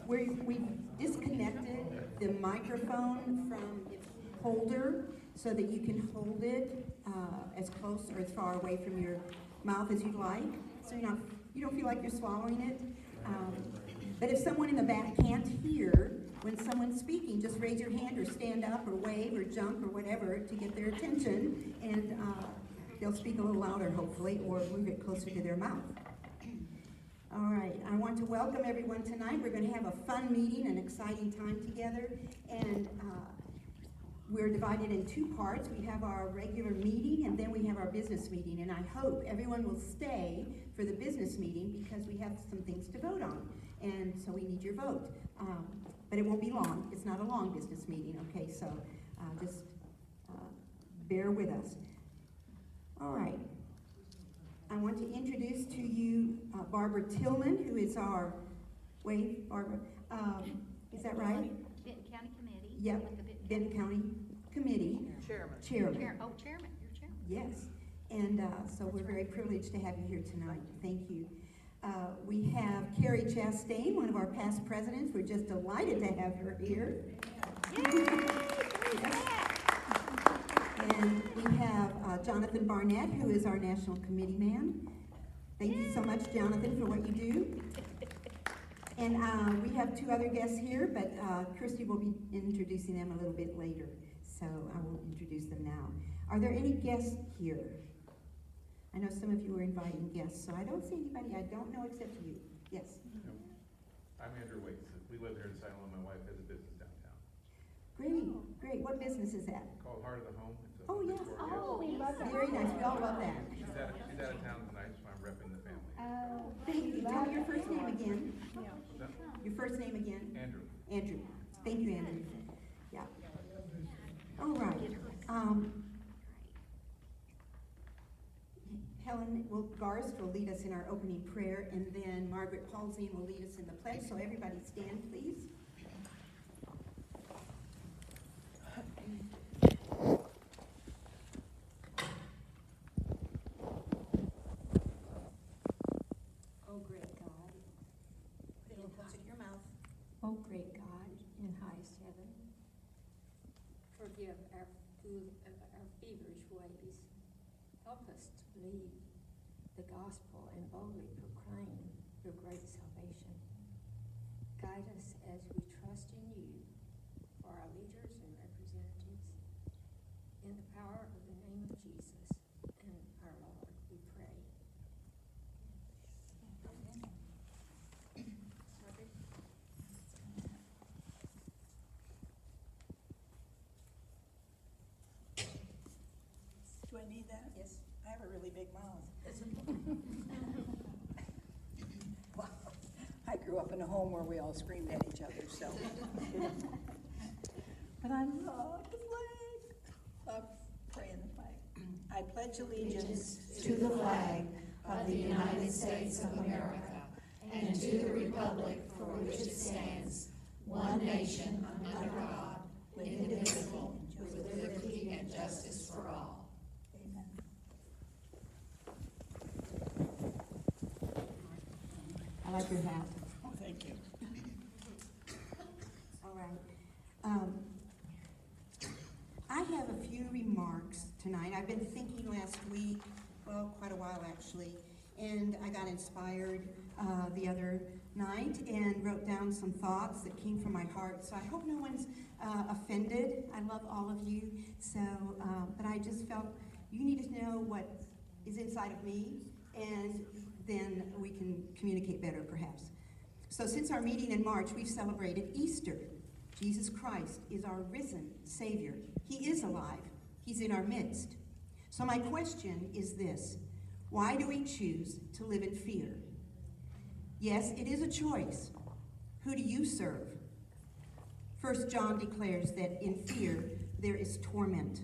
We've disconnected the microphone from its holder so that you can hold it as close or as far away from your mouth as you'd like, so you don't feel like you're swallowing it. But if someone in the back can't hear when someone's speaking, just raise your hand or stand up or wave or jump or whatever to get their attention, and they'll speak a little louder, hopefully, or move it closer to their mouth. All right, I want to welcome everyone tonight. We're going to have a fun meeting, an exciting time together, and we're divided in two parts. We have our regular meeting, and then we have our business meeting, and I hope everyone will stay for the business meeting because we have some things to vote on, and so we need your vote. But it won't be long. It's not a long business meeting, okay? So just bear with us. All right. I want to introduce to you Barbara Tillman, who is our, wait, Barbara, is that right? Benton County Committee. Yep, Benton County Committee. Chairman. Chairman, you're chairman. Yes, and so we're very privileged to have you here tonight. Thank you. We have Carrie Chastain, one of our past presidents. We're just delighted to have her here. And we have Jonathan Barnett, who is our National Committee man. Thank you so much, Jonathan, for what you do. And we have two other guests here, but Kirsty will be introducing them a little bit later. So I will introduce them now. Are there any guests here? I know some of you are inviting guests, so I don't see anybody I don't know except you. Yes? I'm Andrew Waits. We live here in Siloam. My wife has a business downtown. Great. What business is that? Called Heart of the Home. It's a Oh, yes. We love that. Very nice. We all love that. She's out of town tonight, so I'm repping the family. Thank you. Tell me your first name again. No? Your first name again? Andrew. Andrew. Thank you, Andrew. Yeah. All right. Helen Garst will lead us in our opening prayer, and then Margaret Paulsine will lead us in the pledge. So everybody stand, please. Oh, great God. Put it close to your mouth. O great God, in highest heaven, forgive our feverish ways. Help us to believe the gospel and boldly proclaim your great salvation. Guide us as we trust in you for our leaders and representatives. In the power of the name of Jesus and our Lord, we pray. Do I need that? Yes. I have a really big mouth. Well, I grew up in a home where we all screamed at each other, so. But I love the flag. Love praying the flag. I pledge allegiance to the flag of the United States of America and to the republic for which it stands, one nation under God, indivisible, with liberty and justice for all. Amen. I like your hat. Oh, thank you. All right. I have a few remarks tonight. I've been thinking last week, well, quite a while actually, and I got inspired the other night and wrote down some thoughts that came from my heart. So I hope no one's offended. I love all of you. So, but I just felt you need to know what is inside of me, and then we can communicate better perhaps. So since our meeting in March, we've celebrated Easter. Jesus Christ is our risen Savior. He is alive. He's in our midst. So my question is this: why do we choose to live in fear? Yes, it is a choice. Who do you serve? 1 John declares that in fear there is torment.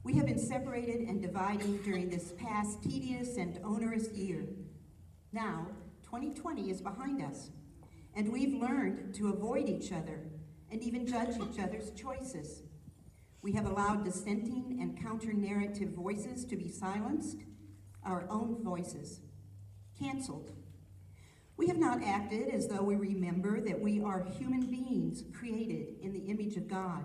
We have been separated and dividing during this past tedious and onerous year. Now, 2020 is behind us, and we've learned to avoid each other and even judge each other's choices. We have allowed dissenting and counter-narrative voices to be silenced, our own voices canceled. We have not acted as though we remember that we are human beings created in the image of God,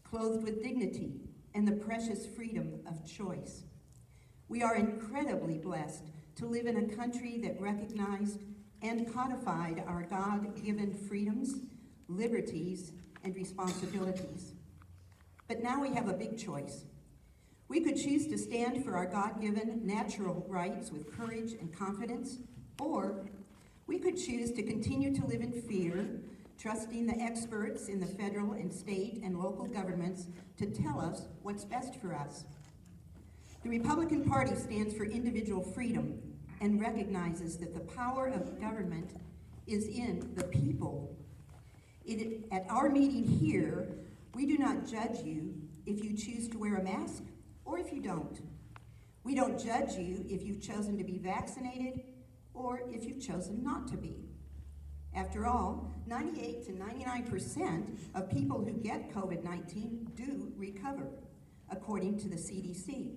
clothed with dignity and the precious freedom of choice. We are incredibly blessed to live in a country that recognized and codified our God-given freedoms, liberties, and responsibilities. But now we have a big choice. We could choose to stand for our God-given natural rights with courage and confidence, or we could choose to continue to live in fear, trusting the experts in the federal and state and local governments to tell us what's best for us. The Republican Party stands for individual freedom and recognizes that the power of government is in the people. At our meeting here, we do not judge you if you choose to wear a mask or if you don't. We don't judge you if you've chosen to be vaccinated or if you've chosen not to be. After all, 98 to 99% of people who get COVID-19 do recover, according to the CDC.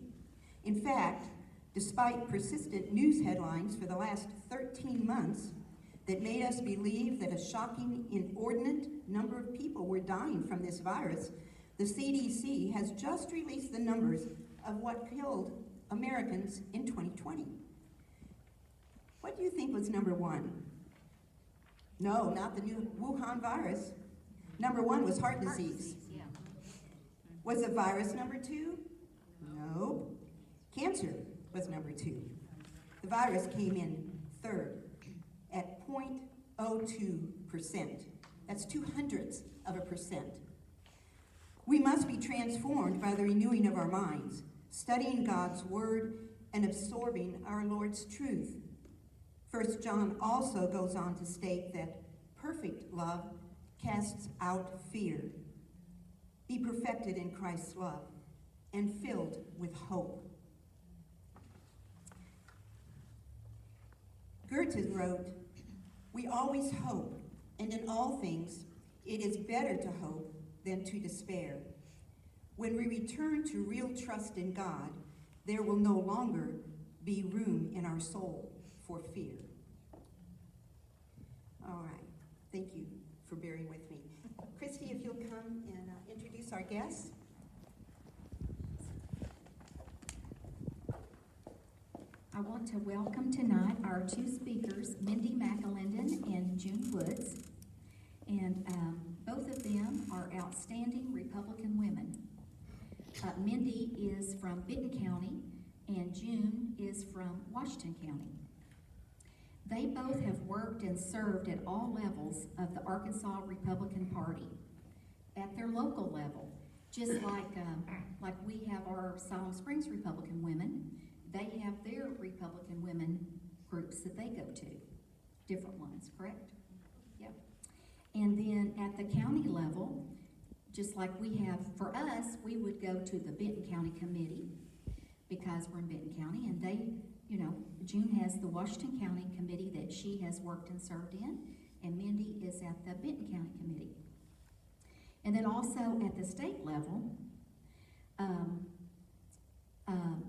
In fact, despite persistent news headlines for the last 13 months that made us believe that a shocking, inordinate number of people were dying from this virus, the CDC has just released the numbers of what killed Americans in 2020. What do you think was number one? No, not the new Wuhan virus. Number one was heart disease. Yeah. Was the virus number two? No. Cancer was number two. The virus came in third at 0.02%. That's 0.02%. We must be transformed by the renewing of our minds, studying God's word, and absorbing our Lord's truth. 1 John also goes on to state that perfect love casts out fear. Be perfected in Christ's love and filled with hope. Goethe wrote, "We always hope, and in all things it is better to hope than to despair. When we return to real trust in God, there will no longer be room in our soul for fear." All right, thank you for bearing with me. Christy, if you'll come and introduce our guests. I want to welcome tonight our two speakers, Mindy McAlindon and June Woods. And both of them are outstanding Republican women. Mindy is from Benton County and June is from Washington County. They both have worked and served at all levels of the Arkansas Republican Party, at their local level, just like we have our Siloam-Springs Republican women. They have their Republican women groups that they go to, different ones, correct? Yep. And then at the county level, just like we have, for us, we would go to the Benton County Committee because we're in Benton County, and they, June has the Washington County Committee that she has worked and served in, and Mindy is at the Benton County Committee. And then also at the state level,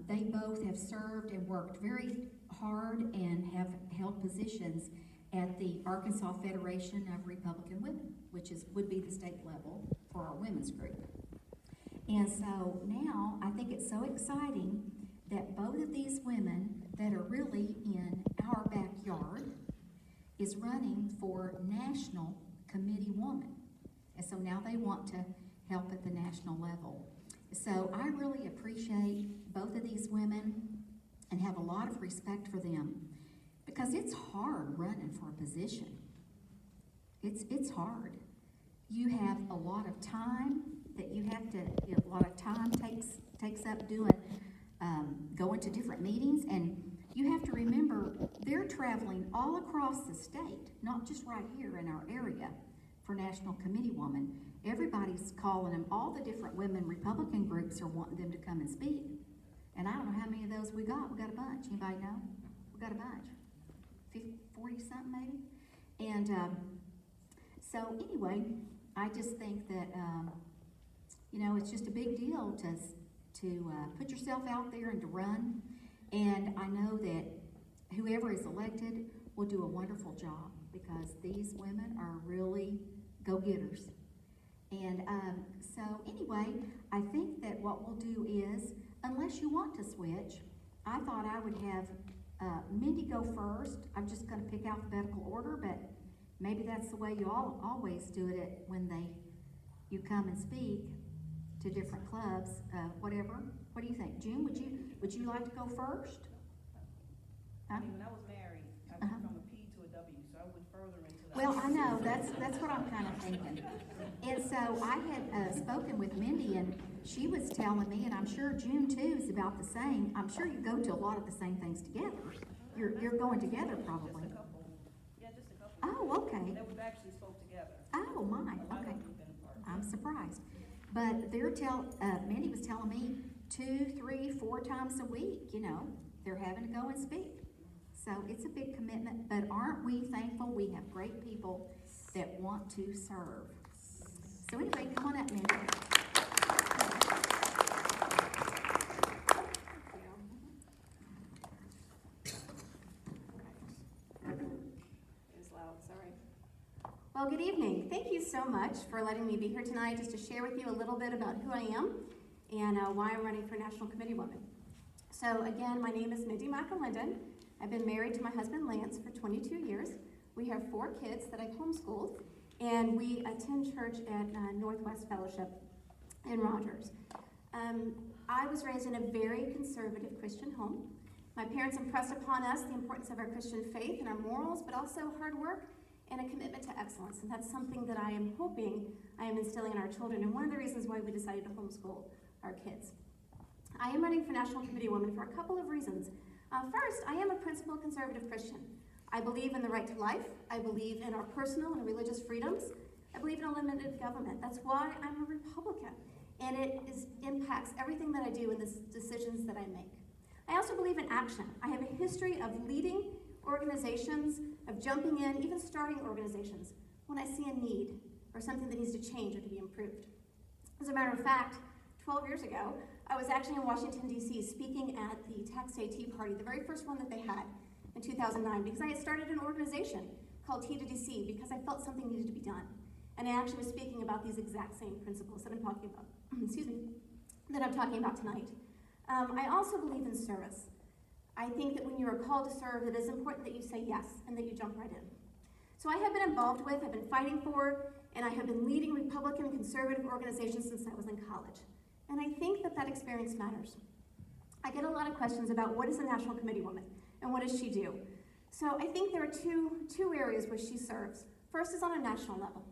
they both have served and worked very hard and have held positions at the Arkansas Federation of Republican Women, which would be the state level for our women's group. And so now I think it's so exciting that both of these women that are really in our backyard is running for National Committeewoman. And so now they want to help at the national level. So I really appreciate both of these women and have a lot of respect for them because it's hard running for a position. It's hard. You have a lot of time that you have to, a lot of time takes up doing, going to different meetings, and you have to remember they're traveling all across the state, not just right here in our area for National Committeewoman. Everybody's calling them, all the different women Republican groups are wanting them to come and speak. And I don't know how many of those we got. We got a bunch. Anybody know? We got a bunch. 40 something maybe? And so anyway, I just think that, it's just a big deal to put yourself out there and to run. And I know that whoever is elected will do a wonderful job, because these women are really go-getters. And so anyway, I think that what we'll do is, unless you want to switch, I thought I would have Mindy go first. I'm just going to pick alphabetical order, but maybe that's the way you all always do it when you come and speak to different clubs, whatever. What do you think? June, would you like to go first? Huh? I mean, when I was married, I went from a P to a W, so I went further into the. Well, I know, that's what I'm kind of thinking. And so I had spoken with Mindy, and she was telling me, and I'm sure June too is about the same. I'm sure you go to a lot of the same things together. You're going together probably. Just a couple. Yeah, just a couple. Oh, okay. That we've actually spoke together. Oh, my, A lot of okay. them we've been apart. I'm surprised. But Mindy was telling me 2, 3, 4 times a week, they're having to go and speak. So it's a big commitment, but aren't we thankful we have great people that want to serve? So anyway, come on up, Mindy. It was loud, sorry. Well, good evening. Thank you so much for letting me be here tonight just to share with you a little bit about who I am and why I'm running for National Committeewoman. So again, my name is Mindy McAlindon. I've been married to my husband Lance for 22 years. We have 4 kids that I've homeschooled, and we attend church at Northwest Fellowship in Rogers. I was raised in a very conservative Christian home. My parents impressed upon us the importance of our Christian faith and our morals, but also hard work and a commitment to excellence. And that's something that I am hoping I am instilling in our children, and one of the reasons why we decided to homeschool our kids. I am running for National Committeewoman for a couple of reasons. First, I am a principled conservative Christian. I believe in the right to life. I believe in our personal and religious freedoms. I believe in a limited government. That's why I'm a Republican, and it impacts everything that I do and the decisions that I make. I also believe in action. I have a history of leading organizations, of jumping in, even starting organizations, when I see a need or something that needs to change or to be improved. As a matter of fact, 12 years ago, I was actually in Washington, D.C. speaking at the Tax Day Tea Party, the very first one that they had in 2009, because I had started an organization called Tea to DC because I felt something needed to be done. And I actually was speaking about these exact same principles that I'm talking about, that I'm talking about tonight. I also believe in service. I think that when you are called to serve, it is important that you say yes and that you jump right in. So I have been involved with, I've been fighting for, and I have been leading Republican conservative organizations since I was in college. And I think that that experience matters. I get a lot of questions about what is a National Committeewoman and what does she do? So I think there are two areas where she serves. First is on a national level.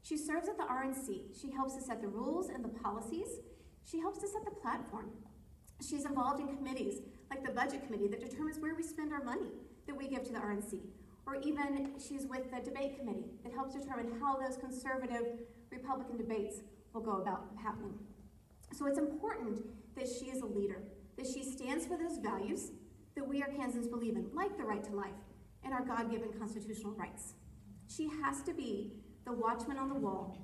She serves at the RNC. She helps to set the rules and the policies. She helps to set the platform. She's involved in committees like the Budget Committee that determines where we spend our money that we give to the RNC. Or even she's with the Debate Committee that helps determine how those conservative Republican debates will go about happening. So it's important that she is a leader, that she stands for those values that we Arkansans believe in, like the right to life and our God-given constitutional rights. She has to be the watchman on the wall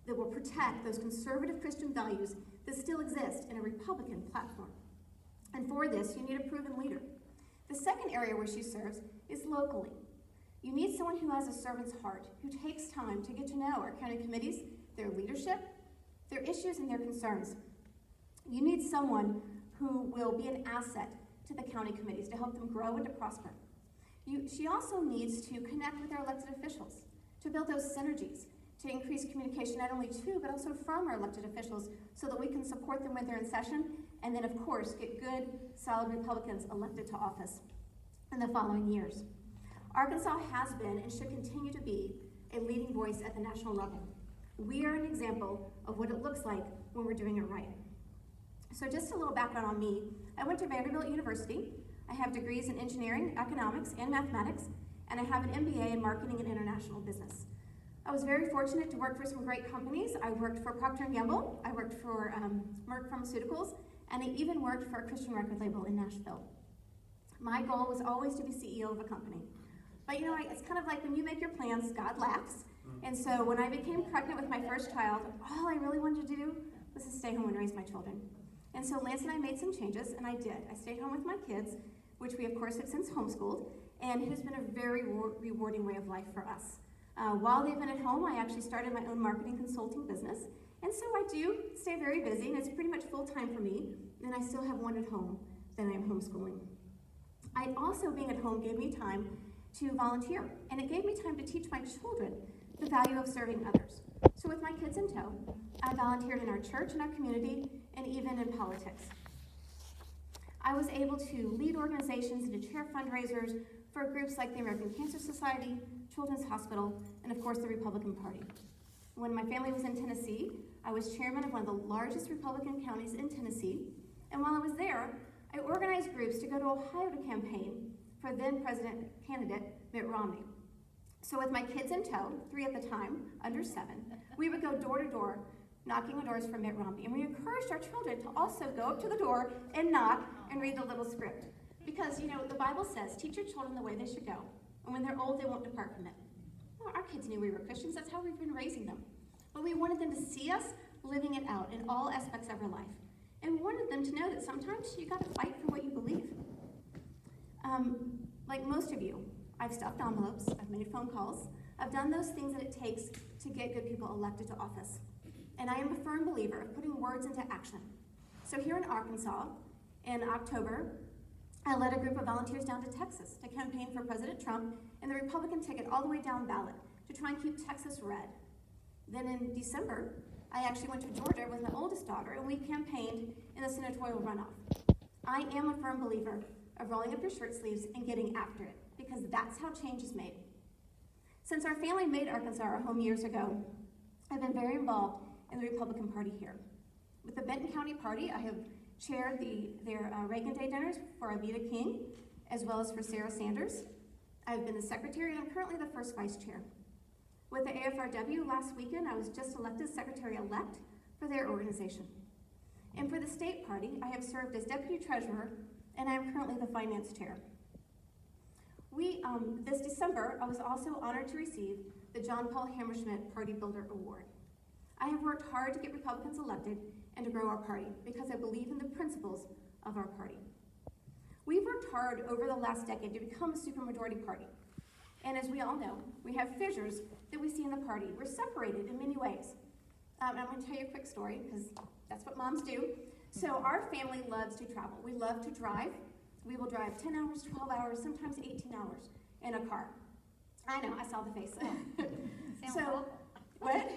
that will protect those conservative Christian values that still exist in a Republican platform. And for this, you need a proven leader. The second area where she serves is locally. You need someone who has a servant's heart, who takes time to get to know our county committees, their leadership, their issues, and their concerns. You need someone who will be an asset to the county committees to help them grow and to prosper. She also needs to connect with our elected officials, to build those synergies, to increase communication not only to, but also from our elected officials so that we can support them when they're in session, and then of course get good, solid Republicans elected to office in the following years. Arkansas has been and should continue to be a leading voice at the national level. We are an example of what it looks like when we're doing it right. So just a little background on me. I went to Vanderbilt University. I have degrees in engineering, economics, and mathematics, and I have an MBA in marketing and international business. I was very fortunate to work for some great companies. I worked for Procter & Gamble, I worked for Merck Pharmaceuticals, and I even worked for a Christian record label in Nashville. My goal was always to be CEO of a company. But it's kind of like when you make your plans, God laughs. And so when I became pregnant with my first child, all I really wanted to do was to stay home and raise my children. And so Lance and I made some changes, and I did. I stayed home with my kids, which we of course have since homeschooled, and it has been a very rewarding way of life for us. While they've been at home, I actually started my own marketing consulting business, and so I do stay very busy, and it's pretty much full-time for me, and I still have one at home that I'm homeschooling. I also, being at home, gave me time to volunteer, and it gave me time to teach my children the value of serving others. So with my kids in tow, I volunteered in our church, in our community, and even in politics. I was able to lead organizations and to chair fundraisers for groups like the American Cancer Society, Children's Hospital, and of course the Republican Party. When my family was in Tennessee, I was chairman of one of the largest Republican counties in Tennessee, and while I was there, I organized groups to go to Ohio to campaign for then President candidate Mitt Romney. So with my kids in tow, 3 at the time, under 7, we would go door to door, knocking on doors for Mitt Romney. And we encouraged our children to also go up to the door and knock and read the little script. Because, you know, the Bible says, teach your children the way they should go, and when they're old, they won't depart from it. Well, our kids knew we were Christians. That's how we've been raising them. But we wanted them to see us living it out in all aspects of our life. And we wanted them to know that sometimes you got to fight for what you believe. Like most of you, I've stuffed envelopes, I've made phone calls, I've done those things that it takes to get good people elected to office. And I am a firm believer of putting words into action. So here in Arkansas, in October, I led a group of volunteers down to Texas to campaign for President Trump and the Republican ticket all the way down ballot to try and keep Texas red. Then in December, I actually went to Georgia with my oldest daughter, and we campaigned in the senatorial runoff. I am a firm believer of rolling up your shirt sleeves and getting after it, because that's how change is made. Since our family made Arkansas our home years ago, I've been very involved in the Republican Party here. With the Benton County Party, I have chaired their Reagan Day dinners for Alveda King, as well as for Sarah Sanders. I've been the secretary, and I'm currently the first vice chair. With the AFRW last weekend, I was just elected secretary-elect for their organization. And for the state party, I have served as deputy treasurer, and I am currently the finance chair. This December, I was also honored to receive the John Paul Hammerschmidt Party Builder Award. I have worked hard to get Republicans elected and to grow our party because I believe in the principles of our party. We've worked hard over the last decade to become a supermajority party. And as we all know, we have fissures that we see in the party. We're separated in many ways. I'm going to tell you a quick story because that's what moms do. So our family loves to travel. We love to drive. We will drive 10 hours, 12 hours, sometimes 18 hours in a car. I know, I saw the face. Sounds So, awful. what?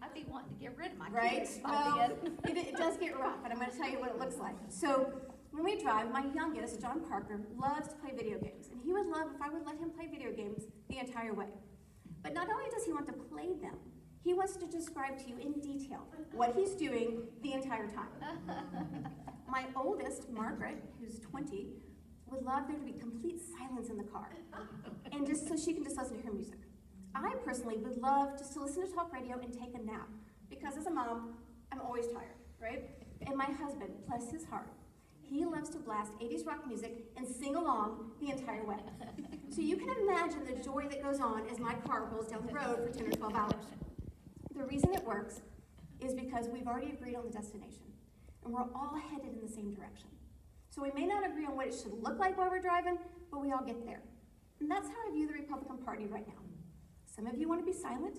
I'd be wanting to get rid of my Right? kids. Well, it does get rough, and I'm going to tell you what it looks like. So when we drive, my youngest, John Parker, loves to play video games. And he would love if I would let him play video games the entire way. But not only does he want to play them, he wants to describe to you in detail what he's doing the entire time. My oldest, Margaret, who's 20, would love there to be complete silence in the car, and just so she can just listen to her music. I personally would love just to listen to talk radio and take a nap, because as a mom, I'm always tired, right? And my husband, bless his heart, he loves to blast 80s rock music and sing along the entire way. So you can imagine the joy that goes on as my car rolls down the road for 10 or 12 hours. The reason it works is because we've already agreed on the destination, and we're all headed in the same direction. So we may not agree on what it should look like while we're driving, but we all get there. And that's how I view the Republican Party right now. Some of you want to be silent,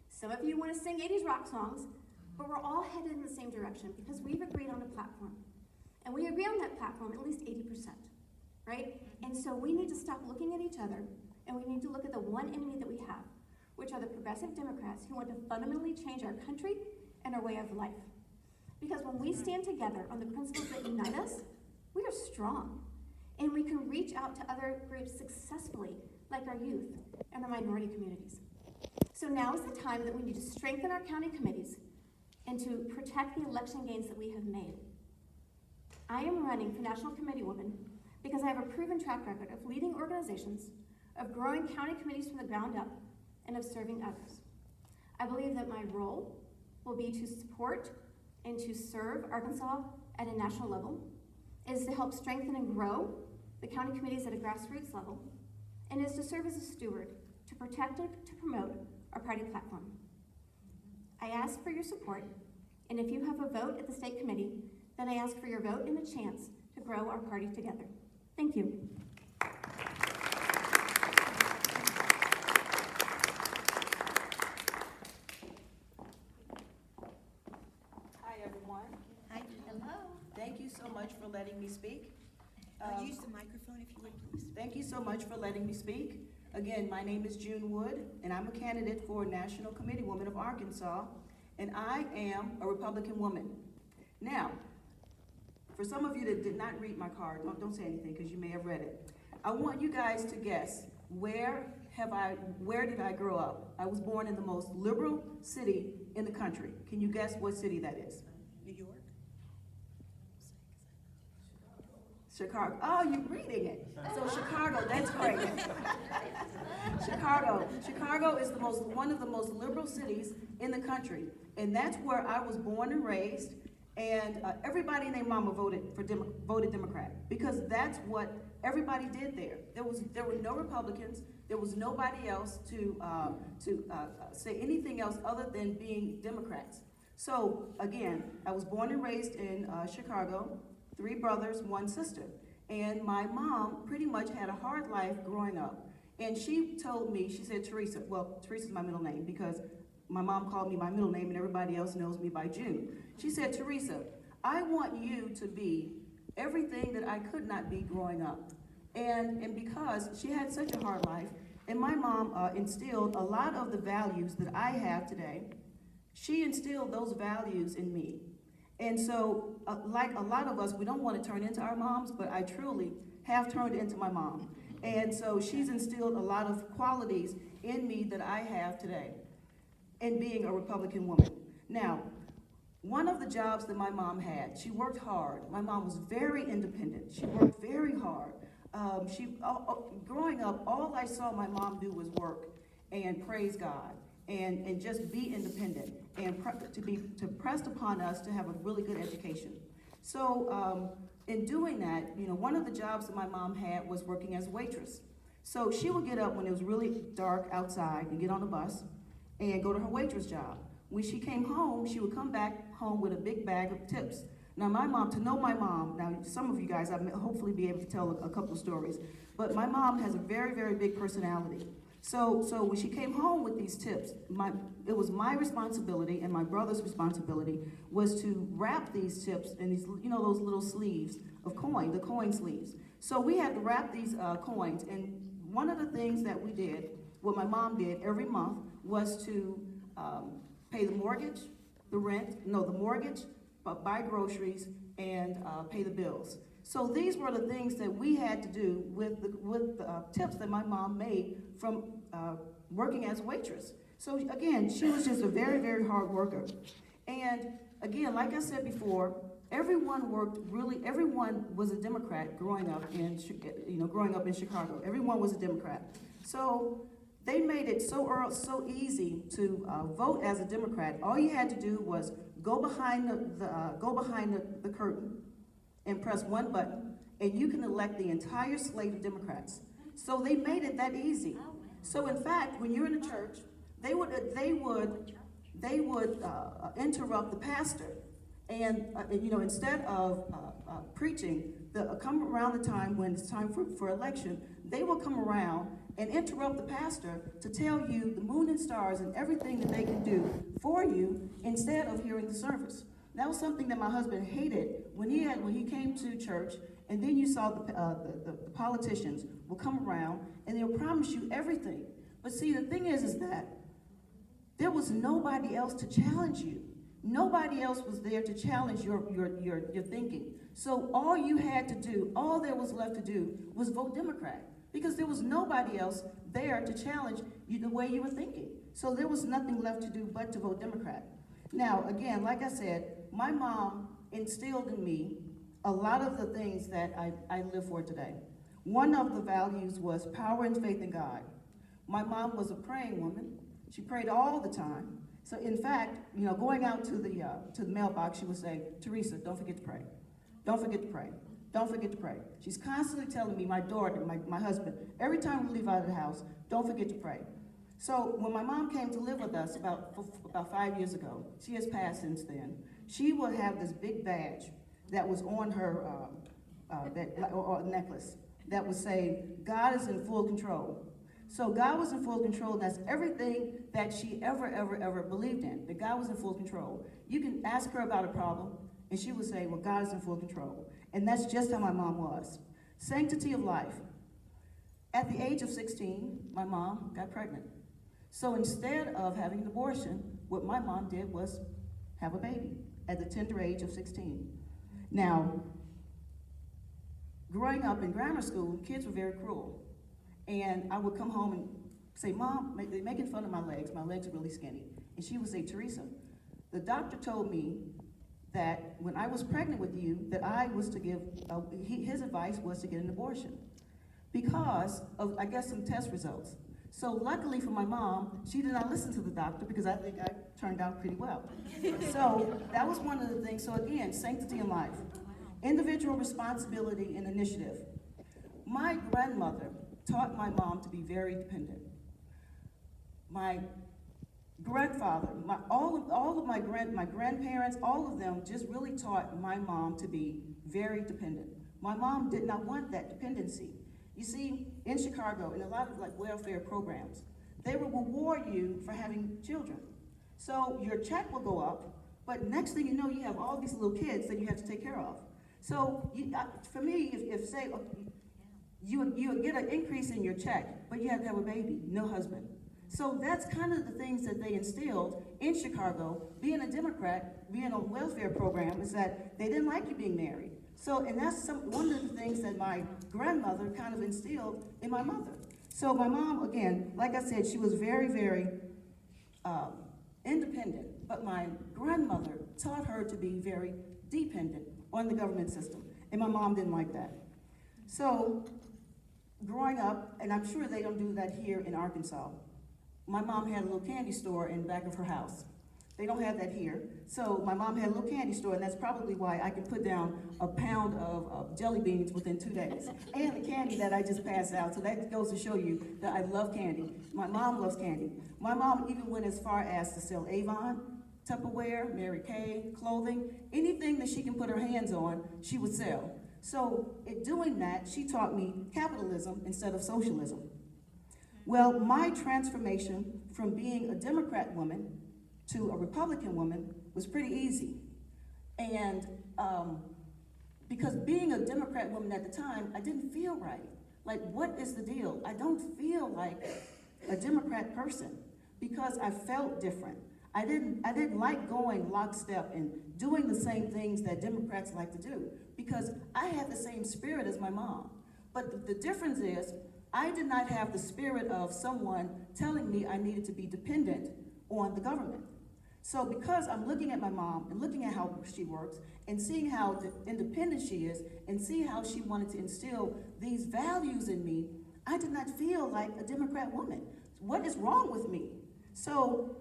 some of you want to sing 80s rock songs, but we're all headed in the same direction because we've agreed on a platform. And we agree on that platform at least 80%, right? And so we need to stop looking at each other, and we need to look at the one enemy that we have, which are the progressive Democrats who want to fundamentally change our country and our way of life. Because when we stand together on the principles that unite us, we are strong. And we can reach out to other groups successfully, like our youth and our minority communities. So now is the time that we need to strengthen our county committees and to protect the election gains that we have made. I am running for National Committeewoman because I have a proven track record of leading organizations, of growing county committees from the ground up, and of serving others. I believe that my role will be to support and to serve Arkansas at a national level, is to help strengthen and grow the county committees at a grassroots level, and is to serve as a steward to protect and to promote our party platform. I ask for your support, and if you have a vote at the state committee, then I ask for your vote and a chance to grow our party together. Thank you. letting me speak. Use the microphone if you would, please. Thank you so much for letting me speak. Again, my name is June Wood, and I'm a candidate for National Committeewoman of Arkansas, and I am a Republican woman. Now, for some of you that did not read my card, don't say anything because you may have read it. I want you guys to guess, where did I grow up? I was born in the most liberal city in the country. Can you guess what city that is? New York? Chicago. Oh, you're reading it. So Chicago, that's great. Chicago is one of the most liberal cities in the country. And that's where I was born and raised. And everybody named Mama voted Democrat, because that's what everybody did there. There were no Republicans. There was nobody else to say anything else other than being Democrats. So again, I was born and raised in Chicago, 3 brothers, 1 sister. And my mom pretty much had a hard life growing up. And she told me, she said, Teresa, well, Teresa's my middle name because my mom called me my middle name and everybody else knows me by June. She said, Teresa, I want you to be everything that I could not be growing up. And because she had such a hard life, and my mom instilled a lot of the values that I have today, she instilled those values in me. And so, like a lot of us, we don't want to turn into our moms, but I truly have turned into my mom. And so she's instilled a lot of qualities in me that I have today in being a Republican woman. Now, one of the jobs that my mom had, she worked hard. My mom was very independent. She worked very hard. Growing up, all I saw my mom do was work and praise God and just be independent and to pressed upon us to have a really good education. So in doing that, one of the jobs that my mom had was working as a waitress. So she would get up when it was really dark outside and get on the bus and go to her waitress job. When she came home, she would come back home with a big bag of tips. Now to know my mom, now some of you guys, I'll hopefully be able to tell a couple of stories, but my mom has a very, very big personality. So when she came home with these tips, it was my responsibility and my brother's responsibility was to wrap these tips in these, those little sleeves of coin, the coin sleeves. So we had to wrap these coins, and one of the things that we did, what my mom did every month, was to pay the mortgage, buy groceries, and pay the bills. So these were the things that we had to do with the tips that my mom made from working as a waitress. So again, she was just a very, very hard worker. And again, like I said before, everyone was a Democrat growing up in Chicago. Everyone was a Democrat. So they made it so easy to vote as a Democrat. All you had to do was go behind the curtain and press one button, and you can elect the entire slate of Democrats. So they made it that easy. So in fact, when you're in a church, they would interrupt the pastor, and instead of preaching, come around the time when it's time for election, they will come around and interrupt the pastor to tell you the moon and stars and everything that they can do for you instead of hearing the service. That was something that my husband hated when he came to church, and then you saw the politicians will come around and they'll promise you everything. But see, the thing is that there was nobody else to challenge you. Nobody else was there to challenge your thinking. So all you had to do, all there was left to do, was vote Democrat, because there was nobody else there to challenge you the way you were thinking. So there was nothing left to do but to vote Democrat. Now, again, like I said, my mom instilled in me a lot of the things that I live for today. One of the values was power and faith in God. My mom was a praying woman. She prayed all the time. So in fact, going out to the mailbox, she would say, Teresa, don't forget to pray. Don't forget to pray. Don't forget to pray. She's constantly telling me, my daughter, my husband, every time we leave out of the house, don't forget to pray. So when my mom came to live with us about 5 years ago, she has passed since then, she would have this big badge that was on her necklace that would say, God is in full control. So God was in full control, and that's everything that she ever believed in, that God was in full control. You can ask her about a problem, and she would say, well, God is in full control. And that's just how my mom was. Sanctity of life. At the age of 16, my mom got pregnant. So instead of having an abortion, what my mom did was have a baby at the tender age of 16. Now, growing up in grammar school, kids were very cruel. And I would come home and say, Mom, they're making fun of my legs are really skinny. And she would say, Teresa, the doctor told me that when I was pregnant with you, that I was to give, his advice was to get an abortion because of, I guess, some test results. So luckily for my mom, she did not listen to the doctor because I think I turned out pretty well. So that was one of the things. So again, sanctity in life, individual responsibility and initiative. My grandmother taught my mom to be very dependent. My grandfather, all of my grandparents, all of them just really taught my mom to be very dependent. My mom did not want that dependency. You see, in Chicago, in a lot of like welfare programs, they will reward you for having children. So your check will go up, but next thing you know, you have all these little kids that you have to take care of. So for me, if say you would get an increase in your check, but you have to have a baby, no husband. So that's kind of the things that they instilled in Chicago. Being a Democrat, being on a welfare program, is that they didn't like you being married. So, and that's one of the things that my grandmother kind of instilled in my mother. So my mom, again, like I said, she was very, very independent, but my grandmother taught her to be very dependent on the government system, and my mom didn't like that. So growing up, and I'm sure they don't do that here in Arkansas, my mom had a little candy store in the back of her house. They don't have that here. So my mom had a little candy store, and that's probably why I can put down a pound of jelly beans within 2 days. And the candy that I just passed out. So that goes to show you that I love candy. My mom loves candy. My mom even went as far as to sell Avon, Tupperware, Mary Kay, clothing, anything that she can put her hands on, she would sell. So in doing that, she taught me capitalism instead of socialism. Well, my transformation from being a Democrat woman to a Republican woman was pretty easy. And because being a Democrat woman at the time, I didn't feel right. Like, what is the deal? I don't feel like a Democrat person because I felt different. I didn't like going lockstep and doing the same things that Democrats like to do because I had the same spirit as my mom. But the difference is, I did not have the spirit of someone telling me I needed to be dependent on the government. So because I'm looking at my mom and looking at how she works and seeing how independent she is and see how she wanted to instill these values in me, I did not feel like a Democrat woman. What is wrong with me? So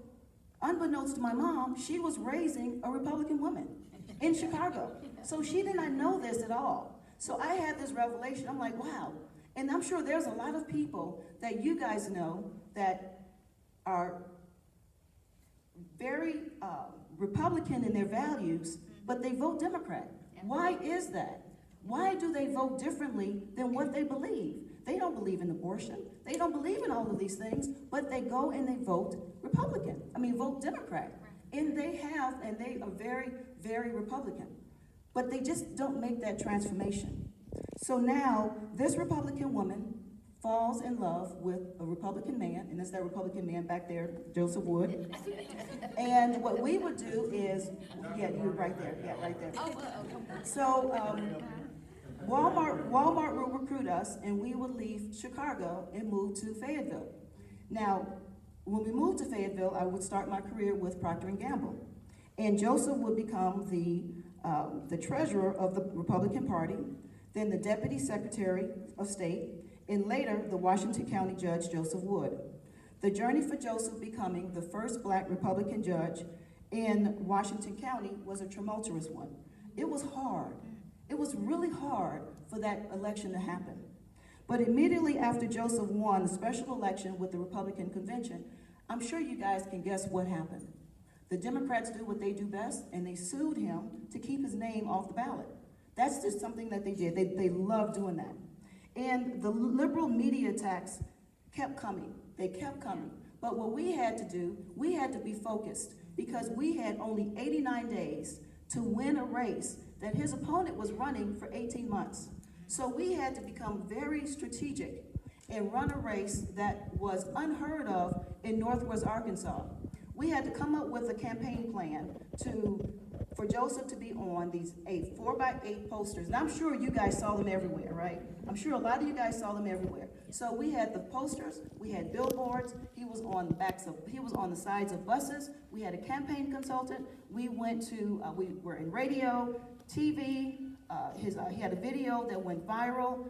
unbeknownst to my mom, she was raising a Republican woman in Chicago. So she did not know this at all. So I had this revelation. I'm like, wow. And I'm sure there's a lot of people that you guys know that are very Republican in their values, but they vote Democrat. Why is that? Why do they vote differently than what they believe? They don't believe in abortion. They don't believe in all of these things, but they go and they vote Republican. Vote Democrat. And they are very, very Republican. But they just don't make that transformation. So now, this Republican woman falls in love with a Republican man, and that's that Republican man back there, Joseph Wood. And what we would do is, yeah, you're right there, yeah, right there. So Walmart will recruit us, and we would leave Chicago and move to Fayetteville. Now, when we moved to Fayetteville, I would start my career with Procter & Gamble. And Joseph would become the treasurer of the Republican Party, then the Deputy Secretary of State, and later the Washington County Judge Joseph Wood. The journey for Joseph becoming the first Black Republican judge in Washington County was a tumultuous one. It was hard. It was really hard for that election to happen. But immediately after Joseph won the special election with the Republican convention, I'm sure you guys can guess what happened. The Democrats do what they do best, and they sued him to keep his name off the ballot. That's just something that they did. They love doing that. And the liberal media attacks kept coming. They kept coming. But what we had to do, we had to be focused because we had only 89 days to win a race that his opponent was running for 18 months. So we had to become very strategic and run a race that was unheard of in Northwest Arkansas. We had to come up with a campaign plan for Joseph to be on these 4x8 posters. And I'm sure you guys saw them everywhere, right? I'm sure a lot of you guys saw them everywhere. So we had the posters, we had billboards, he was on the sides of buses, we had a campaign consultant, we were in radio, TV, he had a video that went viral,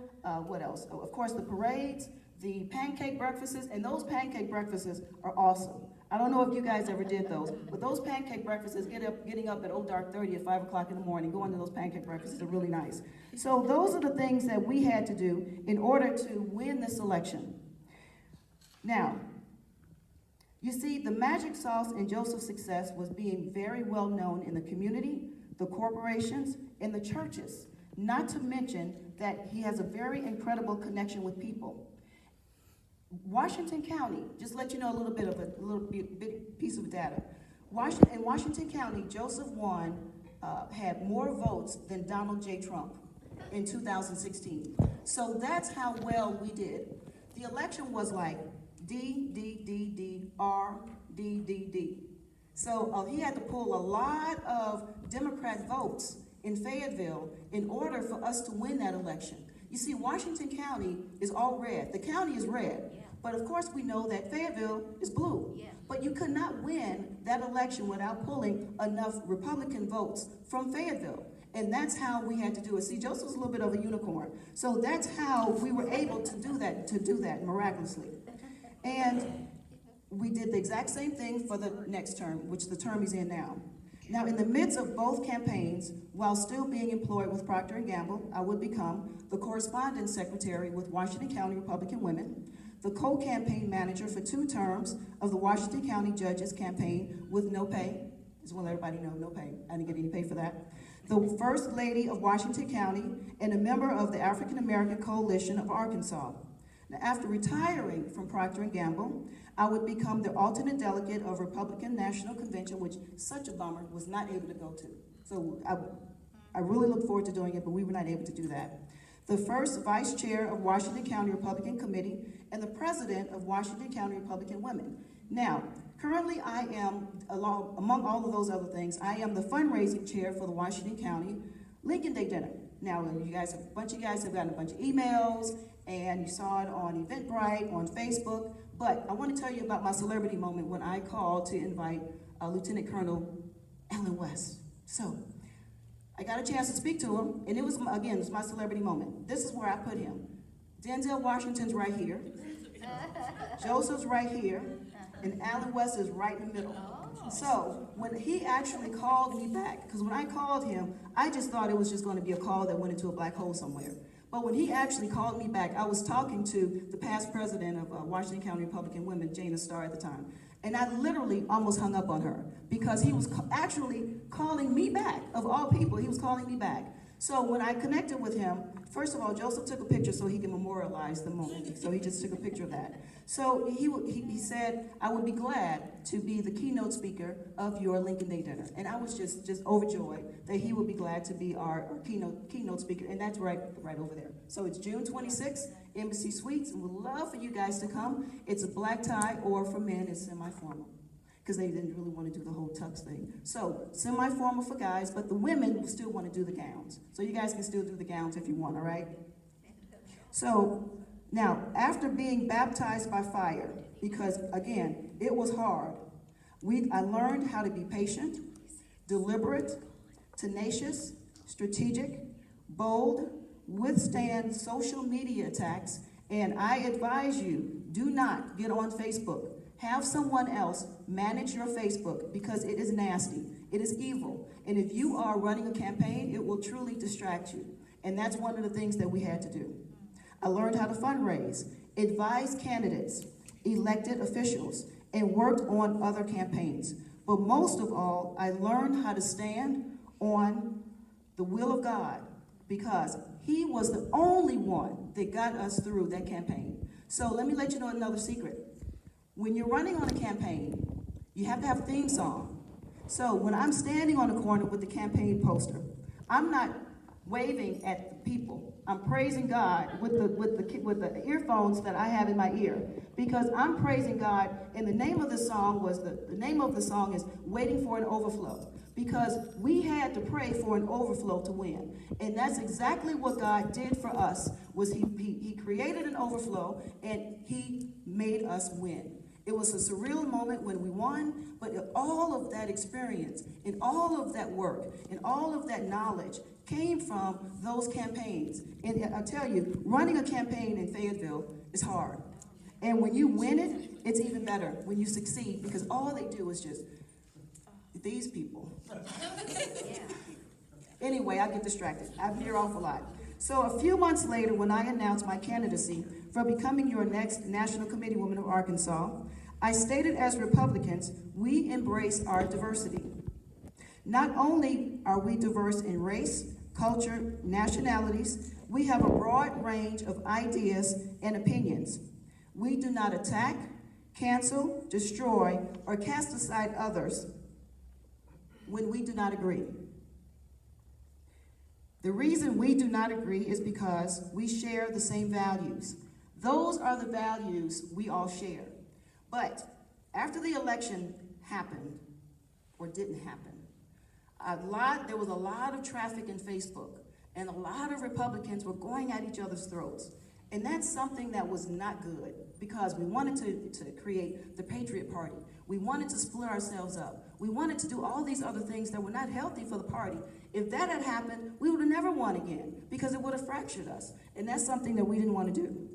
what else? Oh, of course, the parades, the pancake breakfasts, and those pancake breakfasts are awesome. I don't know if you guys ever did those, but those pancake breakfasts, getting up at old dark 30 at 5 o'clock in the morning, going to those pancake breakfasts are really nice. So those are the things that we had to do in order to win this election. Now, you see, the magic sauce in Joseph's success was being very well known in the community, the corporations, and the churches, not to mention that he has a very incredible connection with people. Washington County, just let you know a little bit piece of data. In Washington County, Joseph had more votes than Donald J. Trump in 2016. So that's how well we did. The election was like D, D, D, D, R, D, D, D. So he had to pull a lot of Democrat votes in Fayetteville in order for us to win that election. You see, Washington County is all red. The county is red. Yeah. But of course we know that Fayetteville is blue. Yeah. But you could not win that election without pulling enough Republican votes from Fayetteville. And that's how we had to do it. See, Joseph's a little bit of a unicorn. So that's how we were able to do that miraculously. And we did the exact same thing for the next term, which the term he's in now. Now, in the midst of both campaigns, while still being employed with Procter & Gamble, I would become the correspondence secretary with Washington County Republican Women, the co-campaign manager for 2 terms of the Washington County Judges campaign with no pay. Just want to let everybody know, no pay. I didn't get any pay for that. The First Lady of Washington County and a member of the African American Coalition of Arkansas. Now, after retiring from Procter & Gamble, I would become the alternate delegate of Republican National Convention, which such a bummer, was not able to go to. So I really look forward to doing it, but we were not able to do that. The first vice chair of Washington County Republican Committee and the president of Washington County Republican Women. Now, currently I am, among all of those other things, I am the fundraising chair for the Washington County Lincoln Day Dinner. Now, a bunch of you guys have gotten a bunch of emails, and you saw it on Eventbrite, on Facebook, but I want to tell you about my celebrity moment when I called to invite Lieutenant Colonel Alan West. So, I got a chance to speak to him, and it was my celebrity moment. This is where I put him. Denzel Washington's right here, Joseph's right here, and Alan West is right in the middle. So when he actually called me back, because when I called him, I just thought it was just going to be a call that went into a black hole somewhere. But when he actually called me back, I was talking to the past president of Washington County Republican Women, Jana Starr at the time. And I literally almost hung up on her because he was actually calling me back. Of all people, he was calling me back. So when I connected with him, first of all, Joseph took a picture so he can memorialize the moment. So he just took a picture of that. So he said, I would be glad to be the keynote speaker of your Lincoln Day dinner. And I was just overjoyed that he would be glad to be our keynote speaker. And that's right over there. So it's June 26th, Embassy Suites. And we'd love for you guys to come. It's a black tie, or for men, it's semi-formal, because they didn't really want to do the whole tux thing. So semi-formal for guys, but the women will still want to do the gowns. So you guys can still do the gowns if you want, all right? So now, after being baptized by fire, because again, it was hard, I learned how to be patient, deliberate, tenacious, strategic, bold, withstand social media attacks, and I advise you, do not get on Facebook. Have someone else manage your Facebook, because it is nasty. It is evil. And if you are running a campaign, it will truly distract you. And that's one of the things that we had to do. I learned how to fundraise, advise candidates, elected officials, and worked on other campaigns. But most of all, I learned how to stand on the will of God, because he was the only one that got us through that campaign. So let me let you know another secret. When you're running on a campaign, you have to have a theme song. So when I'm standing on the corner with the campaign poster, I'm not waving at the people. I'm praising God with the earphones that I have in my ear, because I'm praising God. And the name of the song is "Waiting for an Overflow," because we had to pray for an overflow to win, and that's exactly what God did for us. Was He created an overflow, and He made us win. It was a surreal moment when we won, but all of that experience and all of that work and all of that knowledge came from those campaigns. And I tell you, running a campaign in Fayetteville is hard. And when you win it, it's even better when you succeed, because all they do is just, these people. Anyway, I get distracted. I veer off a lot. So a few months later, when I announced my candidacy for becoming your next National Committeewoman of Arkansas, I stated as Republicans, we embrace our diversity. Not only are we diverse in race, culture, nationalities, we have a broad range of ideas and opinions. We do not attack, cancel, destroy, or cast aside others when we do not agree. The reason we do not agree is because we share the same values. Those are the values we all share. But after the election happened, or didn't happen, there was a lot of traffic in Facebook, and a lot of Republicans were going at each other's throats. And that's something that was not good, because we wanted to create the Patriot Party. We wanted to split ourselves up. We wanted to do all these other things that were not healthy for the party. If that had happened, we would have never won again, because it would have fractured us. And that's something that we didn't want to do.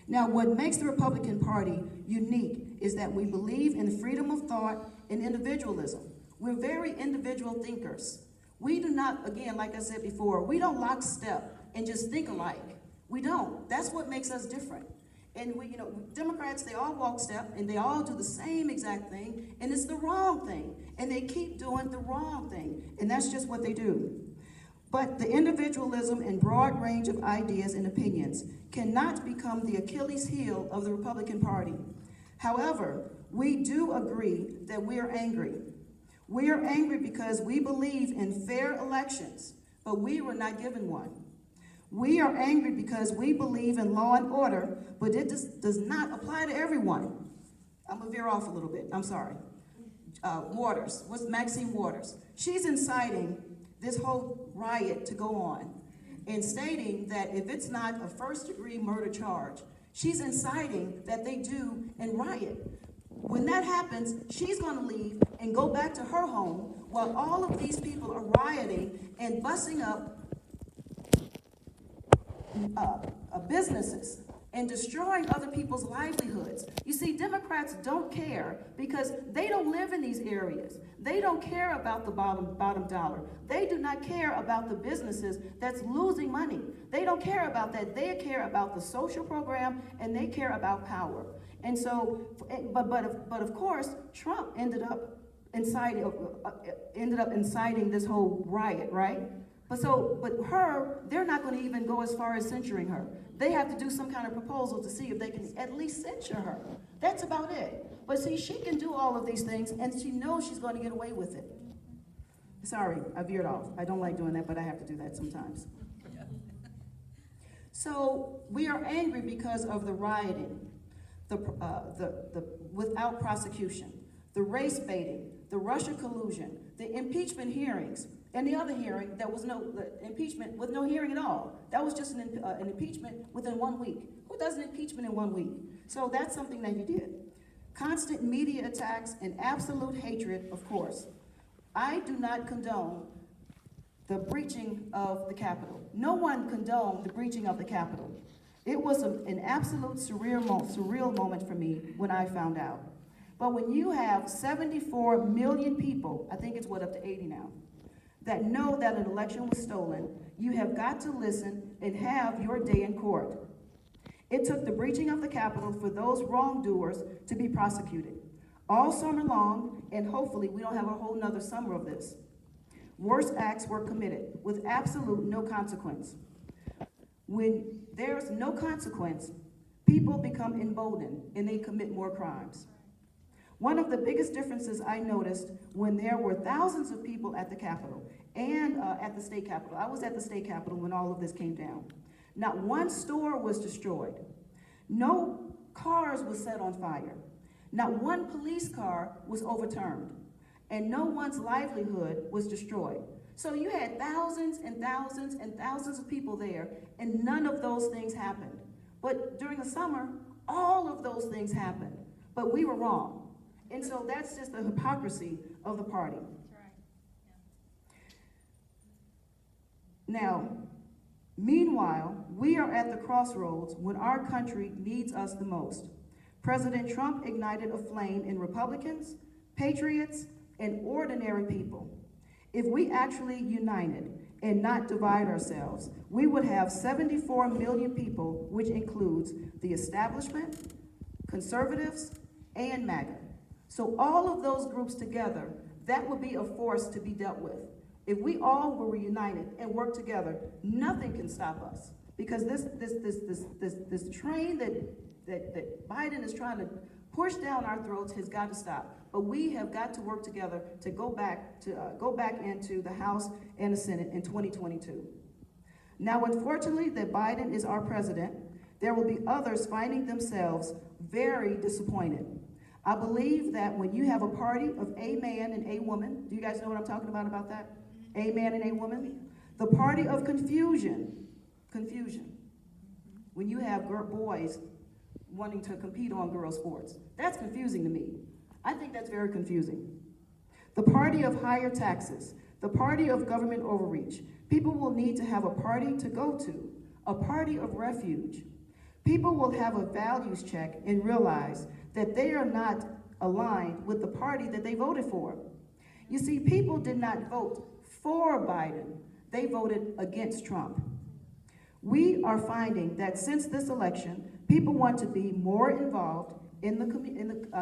Now, what makes the Republican Party unique is that we believe in freedom of thought and individualism. We're very individual thinkers. We do not, again, like I said before, we don't lockstep and just think alike. We don't. That's what makes us different. And we, Democrats, they all walk step and they all do the same exact thing, and it's the wrong thing. And they keep doing the wrong thing, and that's just what they do. But the individualism and broad range of ideas and opinions cannot become the Achilles heel of the Republican Party. However, we do agree that we are angry. We are angry because we believe in fair elections, but we were not given one. We are angry because we believe in law and order, but it does not apply to everyone. I'm gonna veer off a little bit, I'm sorry. Waters, what's Maxine Waters? She's inciting this whole riot to go on and stating that if it's not a first-degree murder charge, she's inciting that they do and riot. When that happens, she's gonna leave and go back to her home while all of these people are rioting and busing up businesses and destroying other people's livelihoods. You see, Democrats don't care because they don't live in these areas. They don't care about the bottom dollar. They do not care about the businesses that's losing money. They don't care about that. They care about the social program, and they care about power. And so, but of course, Trump ended up inciting this whole riot, right? But they're not going to even go as far as censuring her. They have to do some kind of proposal to see if they can at least censure her. That's about it. But see, she can do all of these things, and she knows she's going to get away with it. Sorry, I veered off. I don't like doing that, but I have to do that sometimes. So we are angry because of the rioting, the without prosecution, the race baiting, the Russia collusion, the impeachment hearings, and the other hearing, the impeachment with no hearing at all. That was just an impeachment within 1 week. Who does an impeachment in 1 week? So that's something that he did. Constant media attacks and absolute hatred, of course. I do not condone the breaching of the Capitol. No one condoned the breaching of the Capitol. It was an absolute surreal moment for me when I found out. But when you have 74 million people, I think it's up to 80 now, that know that an election was stolen, you have got to listen and have your day in court. It took the breaching of the Capitol for those wrongdoers to be prosecuted. All summer long, and hopefully we don't have a whole nother summer of this. Worse acts were committed with absolute no consequence. When there's no consequence, people become emboldened and they commit more crimes. One of the biggest differences I noticed when there were thousands of people at the Capitol and at the state Capitol. I was at the state Capitol when all of this came down. Not one store was destroyed. No cars were set on fire. Not one police car was overturned. And no one's livelihood was destroyed. So you had thousands and thousands and thousands of people there, and none of those things happened. But during the summer, all of those things happened. But we were wrong. And so that's just the hypocrisy of the party. That's right. Now, meanwhile, we are at the crossroads when our country needs us the most. President Trump ignited a flame in Republicans, patriots, and ordinary people. If we actually united and not divide ourselves, we would have 74 million people, which includes the establishment, conservatives, and MAGA. So all of those groups together, that would be a force to be dealt with. If we all were united and worked together, nothing can stop us. Because this train that Biden is trying to push down our throats has got to stop. But we have got to work together to go back into the House and the Senate in 2022. Now, unfortunately, that Biden is our president, there will be others finding themselves very disappointed. I believe that when you have a party of a man and a woman, do you guys know what I'm talking about that? A man and a woman? The party of confusion. When you have boys wanting to compete on girl sports. That's confusing to me. I think that's very confusing. The party of higher taxes, the party of government overreach. People will need to have a party to go to, a party of refuge. People will have a values check and realize that they are not aligned with the party that they voted for. You see, people did not vote for Biden. They voted against Trump. We are finding that since this election, people want to be more involved in the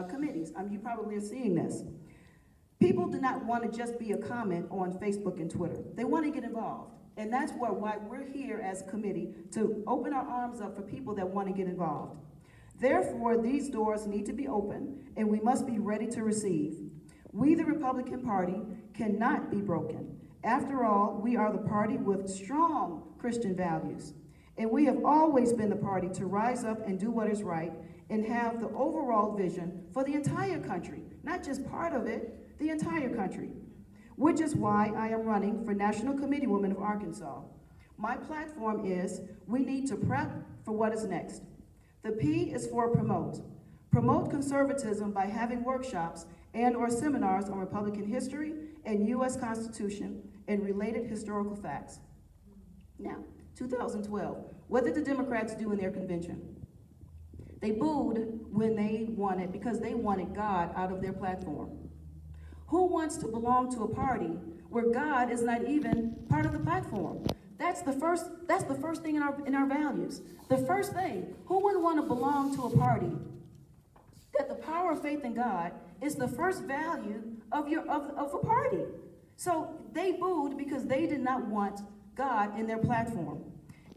committees. You probably are seeing this. People do not want to just be a comment on Facebook and Twitter. They want to get involved. And that's why we're here as a committee, to open our arms up for people that want to get involved. Therefore, these doors need to be open, and we must be ready to receive. We, the Republican Party, cannot be broken. After all, we are the party with strong Christian values. And we have always been the party to rise up and do what is right and have the overall vision for the entire country, not just part of it, the entire country. Which is why I am running for National Committeewoman of Arkansas. My platform is, we need to prep for what is next. The P is for promote. Promote conservatism by having workshops and/or seminars on Republican history and U.S. Constitution and related historical facts. Now, 2012, what did the Democrats do in their convention? They booed when they wanted, because they wanted God out of their platform. Who wants to belong to a party where God is not even part of the platform? That's the first thing in our values. The first thing, who wouldn't want to belong to a party that the power of faith in God is the first value of a party? So they booed because they did not want God in their platform.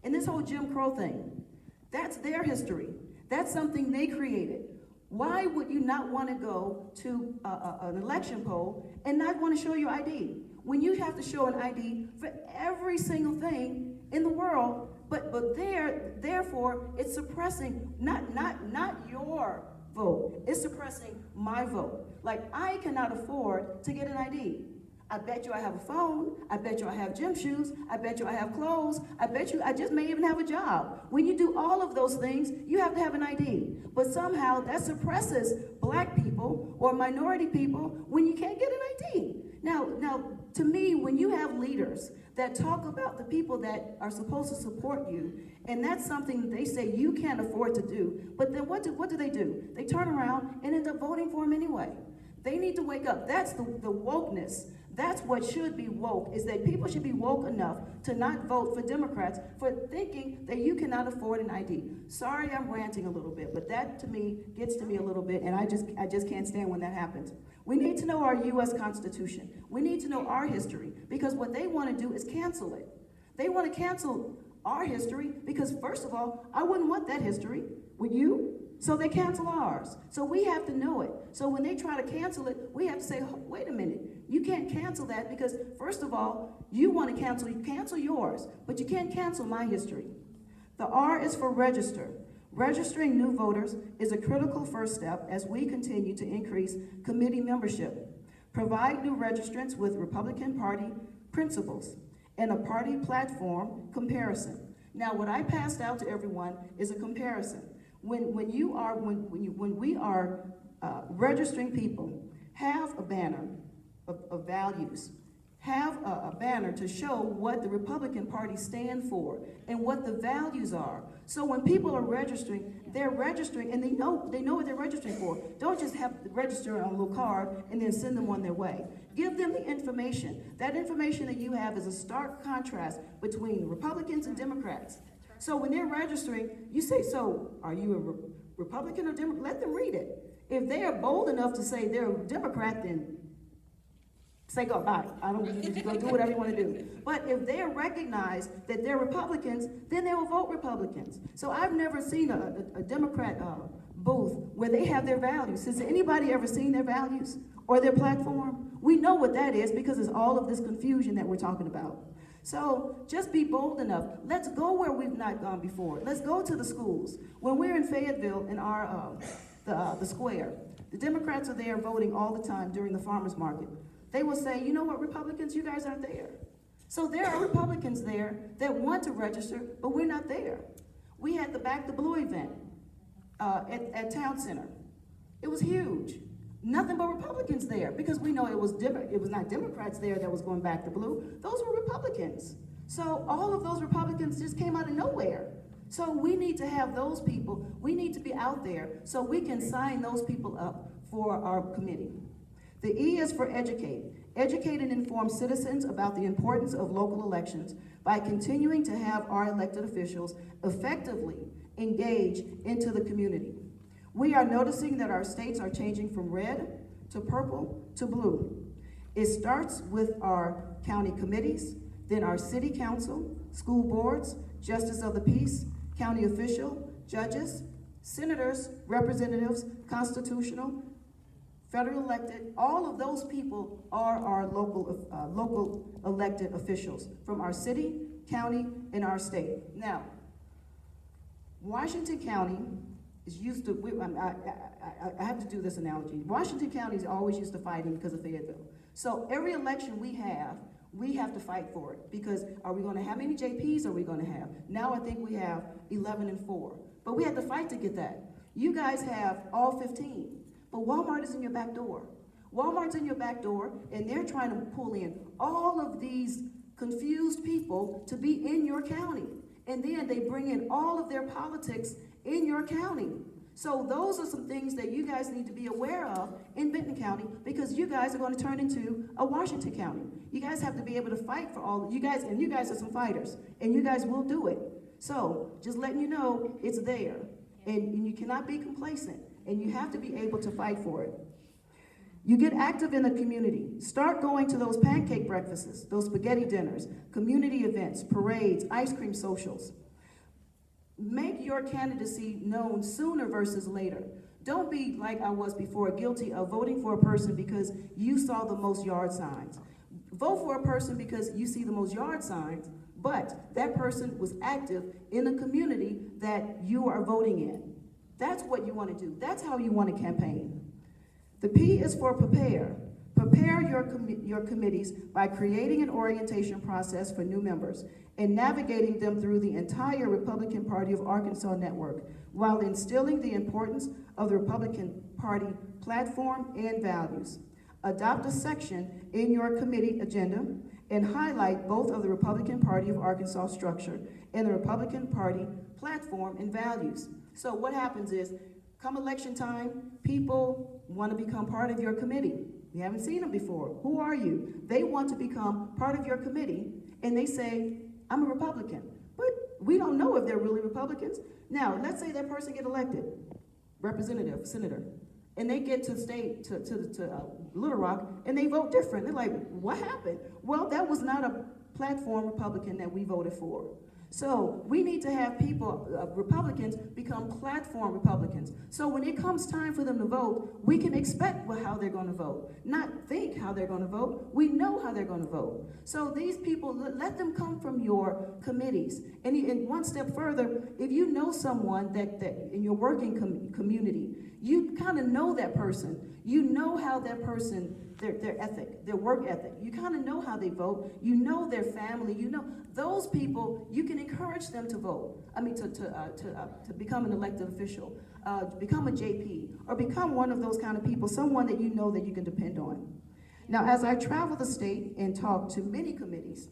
And this whole Jim Crow thing, that's their history. That's something they created. Why would you not want to go to an election poll and not want to show your ID? When you have to show an ID for every single thing in the world, but therefore it's suppressing not your vote, it's suppressing my vote. Like, I cannot afford to get an ID. I bet you I have a phone, I bet you I have gym shoes, I bet you I have clothes, I bet you I just may even have a job. When you do all of those things, you have to have an ID. But somehow that suppresses black people or minority people when you can't get an ID. Now, to me, when you have leaders that talk about the people that are supposed to support you, and that's something that they say you can't afford to do, but then what do they do? They turn around and end up voting for them anyway. They need to wake up. That's the wokeness. That's what should be woke, is that people should be woke enough to not vote for Democrats for thinking that you cannot afford an ID. Sorry, I'm ranting a little bit, but that to me gets to me a little bit, and I just can't stand when that happens. We need to know our U.S. Constitution. We need to know our history, because what they want to do is cancel it. They want to cancel our history because, first of all, I wouldn't want that history. Would you? So they cancel ours. So we have to know it. So when they try to cancel it, we have to say, oh, wait a minute. You can't cancel that because, first of all, you want to cancel yours, but you can't cancel my history. The R is for register. Registering new voters is a critical first step as we continue to increase committee membership. Provide new registrants with Republican Party principles and a party platform comparison. Now, what I passed out to everyone is a comparison. When we are registering people, have a banner of values. Have a banner to show what the Republican Party stand for and what the values are. So when people are registering, they're registering and they know what they're registering for. Don't just have to register on a little card and then send them on their way. Give them the information. That information that you have is a stark contrast between Republicans and Democrats. So when they're registering, you say, so are you a Republican or Democrat? Let them read it. If they are bold enough to say they're a Democrat, then say go, bye. I don't need you to go do whatever you want to do. But if they recognize that they're Republicans, then they will vote Republicans. So I've never seen a Democrat booth where they have their values. Has anybody ever seen their values or their platform? We know what that is because it's all of this confusion that we're talking about. So just be bold enough. Let's go where we've not gone before. Let's go to the schools. When we're in Fayetteville in our the square, the Democrats are there voting all the time during the farmers market. They will say, you know what, Republicans, you guys aren't there. So there are Republicans there that want to register, but we're not there. We had the Back the Blue event at Town Center. It was huge. Nothing but Republicans there because we know it was not Democrats there that was going back to blue. Those were Republicans. So all of those Republicans just came out of nowhere. So we need to have those people. We need to be out there so we can sign those people up for our committee. The E is for educate. Educate and inform citizens about the importance of local elections by continuing to have our elected officials effectively engage into the community. We are noticing that our states are changing from red to purple to blue. It starts with our county committees, then our city council, school boards, justice of the peace, county official, judges, senators, representatives, constitutional, federal elected. All of those people are our local elected officials from our city, county, and our state. Now, Washington County is used to, I have to do this analogy. Washington County is always used to fighting because of Fayetteville. So every election we have to fight for it because are we going to have many JPs are we going to have? Now I think we have 11 and 4. But we had to fight to get that. You guys have all 15. But Walmart is in your back door. Walmart's in your back door, and they're trying to pull in all of these confused people to be in your county. And then they bring in all of their politics in your county. So those are some things that you guys need to be aware of in Benton County because you guys are going to turn into a Washington County. You guys have to be able to fight for all of you guys, and you guys are some fighters, and you guys will do it. So just letting you know it's there, and you cannot be complacent. And you have to be able to fight for it. You get active in the community. Start going to those pancake breakfasts, those spaghetti dinners, community events, parades, ice cream socials. Make your candidacy known sooner versus later. Don't be like I was before, guilty of voting for a person because you saw the most yard signs. Vote for a person because you see the most yard signs, but that person was active in the community that you are voting in. That's what you want to do. That's how you want to campaign. The P is for prepare. Prepare your committees by creating an orientation process for new members and navigating them through the entire Republican Party of Arkansas network while instilling the importance of the Republican Party platform and values. Adopt a section in your committee agenda and highlight both of the Republican Party of Arkansas structure and the Republican Party platform and values. So what happens is, come election time, people want to become part of your committee. You haven't seen them before. Who are you? They want to become part of your committee, and they say, I'm a Republican. But we don't know if they're really Republicans. Now, let's say that person get elected, representative, senator, and they get to state, to Little Rock, and they vote different. They're like, what happened? Well, that was not a platform Republican that we voted for. So we need to have people, Republicans, become platform Republicans. So when it comes time for them to vote, we can expect how they're going to vote, not think how they're going to vote. We know how they're going to vote. So these people, let them come from your committees. And one step further, if you know someone that in your working community, you kind of know that person. You know how that person, their ethic, their work ethic. You kind of know how they vote. You know their family. You know those people. You can encourage them to vote. I mean, to become an elected official, become a JP, or become one of those kind of people. Someone that you know that you can depend on. Now, as I travel the state and talk to many committees,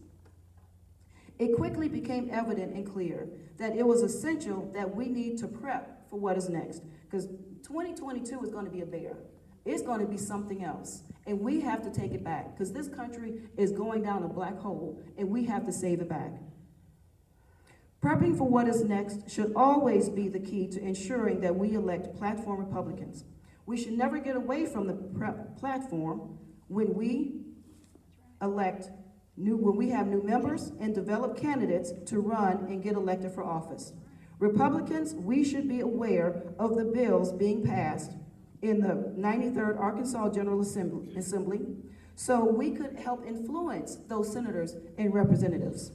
it quickly became evident and clear that it was essential that we need to prep for what is next, because 2022 is going to be a bear. It's going to be something else, and we have to take it back, because this country is going down a black hole, and we have to save it back. Prepping for what is next should always be the key to ensuring that we elect platform Republicans. We should never get away from the platform when we have new members and develop candidates to run and get elected for office. Republicans, we should be aware of the bills being passed in the 93rd Arkansas General Assembly, so we could help influence those senators and representatives.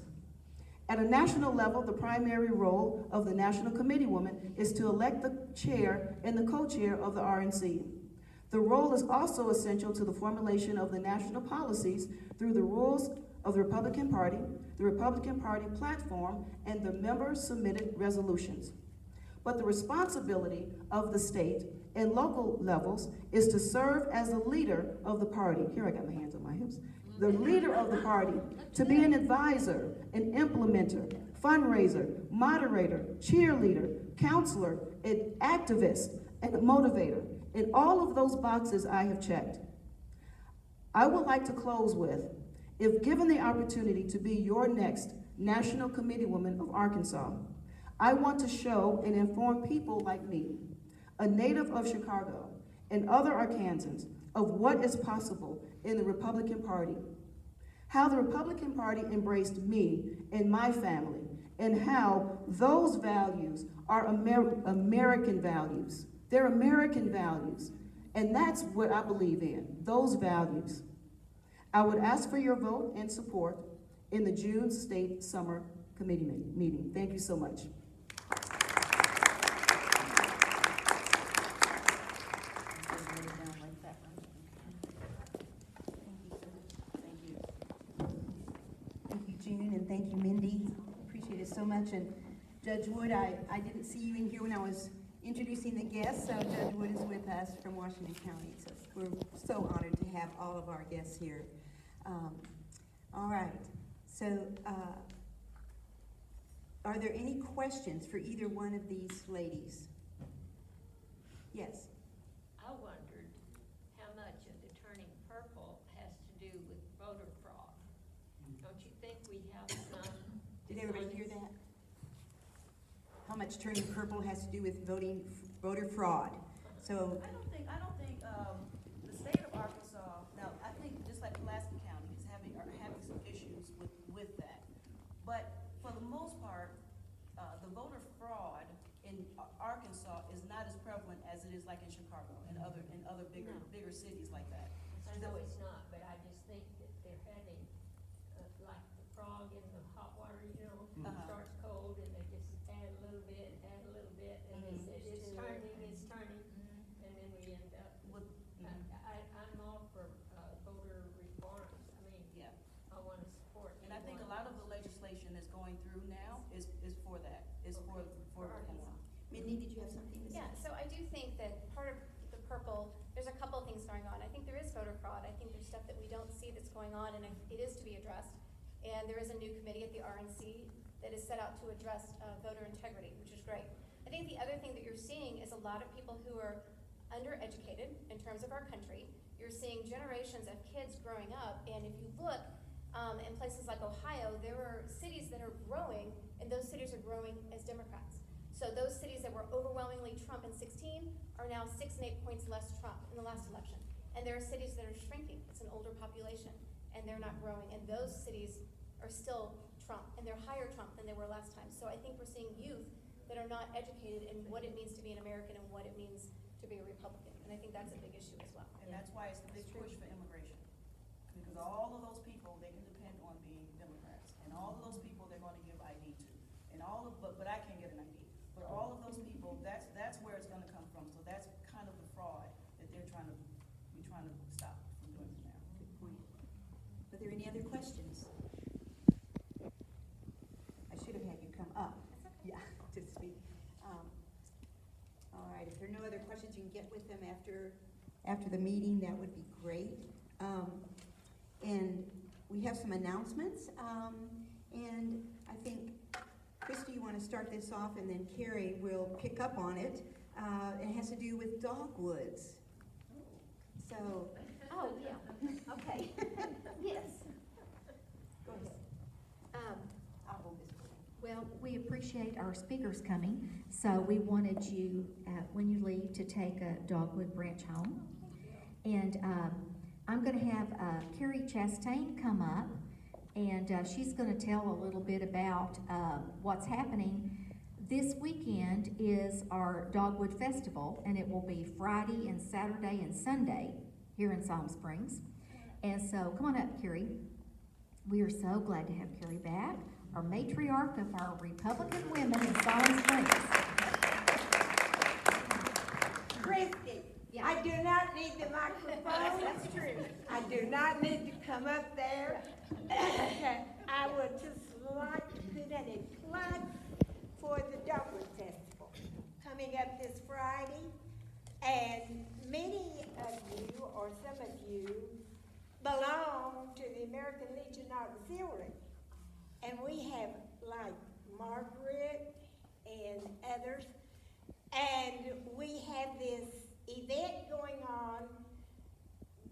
At a national level, the primary role of the National Committeewoman is to elect the chair and the co-chair of the RNC. The role is also essential to the formulation of the national policies through the rules of the Republican Party platform, and the member-submitted resolutions. But the responsibility of the state and local levels is to serve as a leader of the party. Here, I got my hands on my hips. The leader of the party, to be an advisor, an implementer, fundraiser, moderator, cheerleader, counselor, an activist, and a motivator. In all of those boxes I have checked. I would like to close with, if given the opportunity to be your next National Committeewoman of Arkansas, I want to show and inform people like me, a native of Chicago, and other Arkansans of what is possible in the Republican Party, how the Republican Party embraced me and my family, and how those values are American values. They're American values, and that's what I believe in, those values. I would ask for your vote and support in the June State Summer Committee meeting. Thank you so much. Thank you, June, and thank you, Mindy. Appreciate it so much. And Judge Wood, I didn't see you in here when I was introducing the guests, so Judge Wood is with us from Washington County. So we're so honored to have all of our guests here. All right, so are there any questions for either one of these ladies? Yes. I wondered how much of the turning purple has to do with voter fraud. Don't you think we have some? Did everybody hear that? How much turning purple has to do with voter fraud? So I don't think the state of Arkansas. Now, I think just like Pulaski County is having some issues with that. But for the most part, the voter fraud in Arkansas is not as prevalent as it is like in Chicago and other bigger cities like that. I know it's not, but I just think that they're having like the frog in the hot water. You know, it starts cold and they just add a little bit, and they say it's turning, and then we end up with. I'm all for voter reforms. I mean, yeah, I want to support. and I think a lot of the legislation that's going through now is for that. Is for reform. Mindy, did you have something to say? Yeah, so I do think that part of the purple, there's a couple of things going on. I think there is voter fraud. I think there's stuff that we don't see that's going on, and it is to be addressed. And there is a new committee at the RNC that is set out to address voter integrity, which is great. I think the other thing that you're seeing is a lot of people who are undereducated in terms of our country. You're seeing generations of kids growing up, and if you look in places like Ohio, there are cities that are growing, and those cities are growing as Democrats. So those cities that were overwhelmingly Trump in 16 are now 6 and 8 points less Trump in the last election. And there are cities that are shrinking. It's an older population, and they're not growing. And those cities are still Trump, and they're higher Trump than they were last time. So I think we're seeing youth that are not educated in what it means to be an American and what it means to be a Republican. And I think that's a big issue as well. And that's why it's a big push for immigration. Because all of those people, they can depend on being Democrats. And all of those people, they're gonna give ID to. And all of, but I can't get an ID. But all of those people, that's where it's gonna come from. So that's kind of the fraud that we're trying to stop from doing from now. Good point. Are there any other questions? I should have had you come up. Yeah, to speak. All right, if there are no other questions, you can get with them After the meeting, that would be great. And we have some announcements. And I think, Christy, you want to start this off, and then Carrie will pick up on it. It has to do with dogwoods. So, Oh, yeah, okay, yes. Go ahead. I'll hold this for you. Well, we appreciate our speakers coming, so we wanted you, when you leave, to take a dogwood branch home. And I'm going to have Carrie Chastain come up, and she's going to tell a little bit about what's happening. This weekend is our Dogwood Festival, and it will be Friday and Saturday and Sunday here in Siloam-Springs. And so, come on up, Carrie. We are so glad to have Carrie back, our matriarch of our Republican women in Siloam-Springs. Christy, Yeah. I do not need the microphone. That's true. I do not need to come up there. I would just like to put in a plug for the Dogwood Festival coming up this Friday. And many of you, or some of you, belong to the American Legion Auxiliary. And we have, like, Margaret and others. And we have this event going on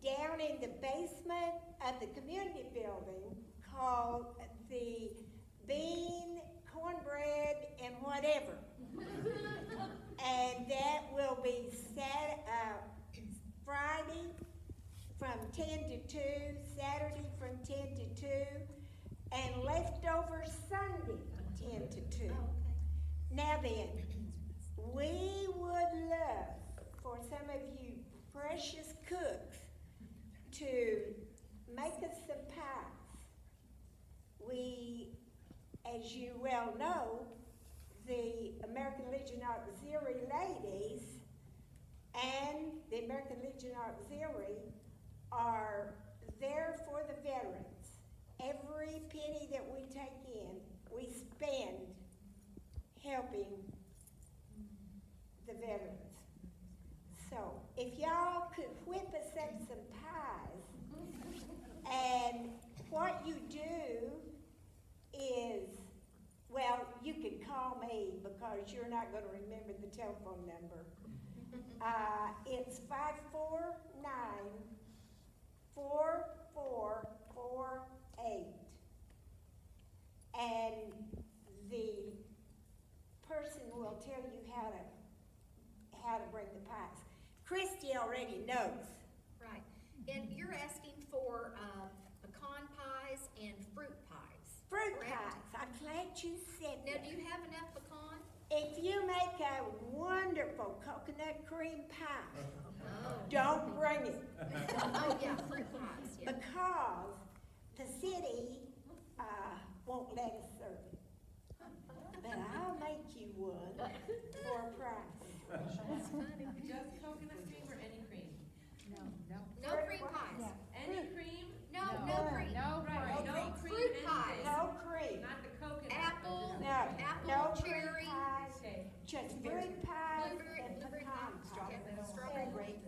down in the basement of the community building called the Bean, Cornbread, and Whatever. And that will be Friday from 10 to 2, Saturday from 10 to 2, and leftover Sunday from 10 to 2. Now then, we would love for some of you precious cooks to make us some pies. We, as you well know, the American Legion Auxiliary ladies and the American Legion Auxiliary are there for the veterans. Every penny that we take in, we spend helping the veterans. So, if y'all could whip us up some pies, and what you do is, well, you can call me because you're not going to remember the telephone number. It's 549-4448. And the person will tell you how to bring the pies. Christy already knows. Right, and you're asking for pecan pies and fruit pies. Fruit correct? pies. I'm glad you said Now, that. do you have enough pecan? If you make a wonderful coconut cream pie, Oh. don't bring it. Oh, yeah, fruit pies, yeah. Because the city won't let us serve it. But I'll make you one for a price. That's funny. Just coconut cream or any cream? No cream pies. Any cream? No cream. No, right, no cream. Fruit anything. pies. No cream. Not the coconut. Apple, No. apple, No cherry, fruit pies. Okay. Just fruit pies blueberry, and blueberry pecan pies. pies. Yeah, strawberry.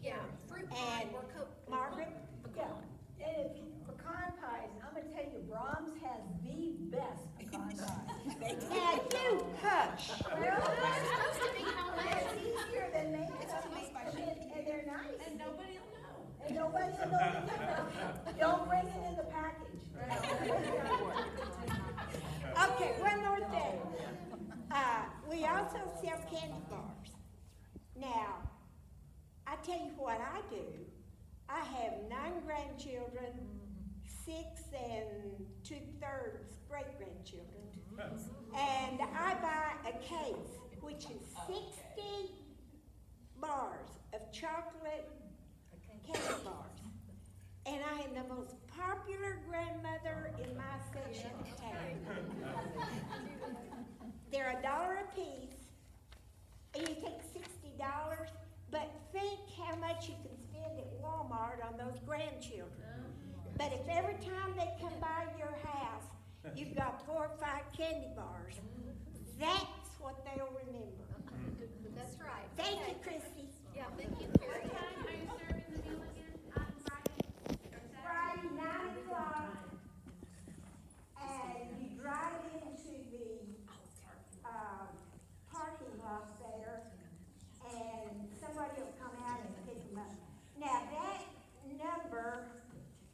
Yeah, fruit pie and or Margaret? Yeah, and if you, pecan pies, I'm gonna tell you, Brahms has the best pecan pies. And you hush. Well, supposed to be homemade. it's easier than they and they're nice. And nobody will know. And nobody will know the difference. Don't bring it in the package. Okay, one more thing. We also sell candy bars. Now, I tell you what I do. I have 9 grandchildren, 6 2/3 great-grandchildren. And I buy a case, which is 60 bars of chocolate candy bars. And I am the most popular grandmother in my section of town. They're $1 a piece, and you take $60, but think how much you can spend at Walmart on those grandchildren. But if every time they come by your house, you've got 4 or 5 candy bars, that's what they'll remember. That's right. Thank you, Christy. Yeah, thank you, What Carrie. time are you serving the meal again? On Friday? Friday, 9 o'clock, and you drive into the, parking lot there, and somebody will come out and pick them up. Now, that number,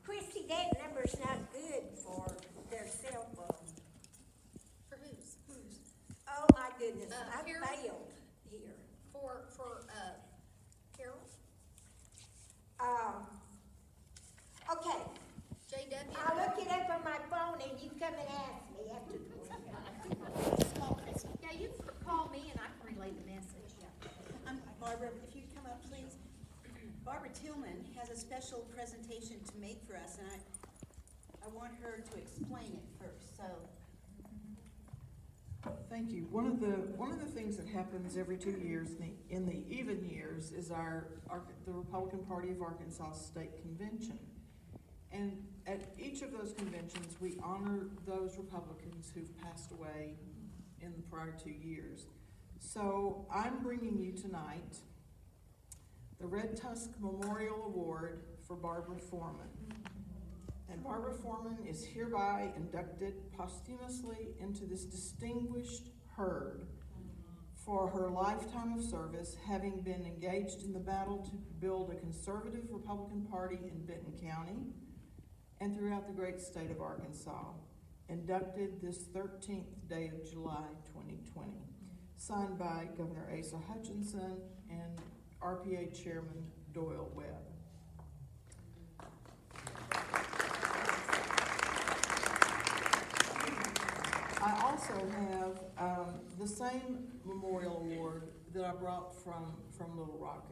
Christy, that number's not good for their cell phone. For whose? Oh, my goodness, I Carol? failed here. For, Carol? Okay, JW? I'll look it up on my phone and you come and ask me after the Yeah, you can call me and I can relay the message. Barbara, if you'd come up, please. Barbara Tillman has a special presentation to make for us, and I want her to explain it first, so. Thank you. One of the things that happens every 2 years in the even years is the Republican Party of Arkansas State Convention. And at each of those conventions, we honor those Republicans who've passed away in the prior 2 years. So I'm bringing you tonight the Red Tusk Memorial Award for Barbara Foreman. And Barbara Foreman is hereby inducted posthumously into this distinguished herd for her lifetime of service, having been engaged in the battle to build a conservative Republican Party in Benton County and throughout the great state of Arkansas. Inducted this 13th day of July 2020. Signed by Governor Asa Hutchinson and RPA Chairman Doyle Webb. I also have the same memorial award that I brought from Little Rock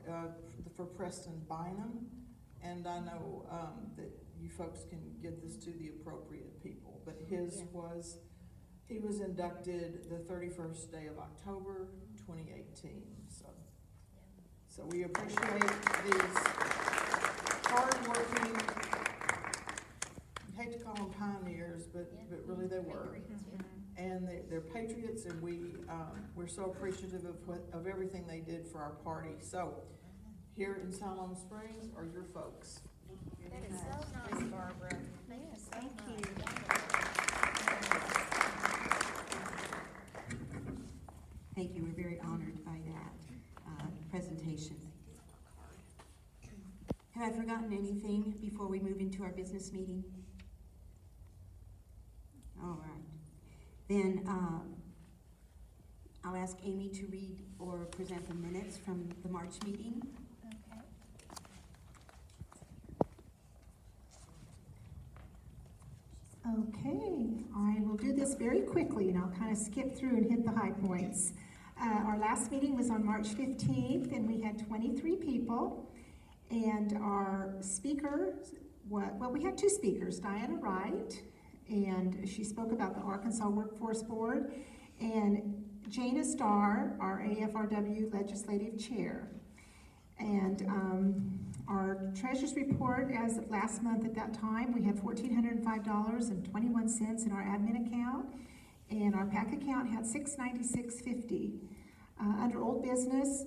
for Preston Bynum, and I know that you folks can get this to the appropriate people, but he was inducted the 31st day of October 2018. So we appreciate these hard-working, I hate to call them pioneers, but really they were. And they're patriots, and we're so appreciative of everything they did for our party. So here in Siloam-Springs are your folks. That is so nice, Barbara. Thank you so much. Thank you, we're very honored by that presentation. Have I forgotten anything before we move into our business meeting? All right. Then I'll ask Amy to read or present the minutes from the March meeting. Okay, I will do this very quickly and I'll kind of skip through and hit the high points. Our last meeting was on March 15th and we had 23 people. And our speaker, well, we had 2 speakers, Diana Wright, and she spoke about the Arkansas Workforce Board, and Jana Starr, our AFRW Legislative Chair. And our treasurer's report as of last month at that time, we had $1,405.21 in our admin account, and our PAC account had $696.50. Under old business,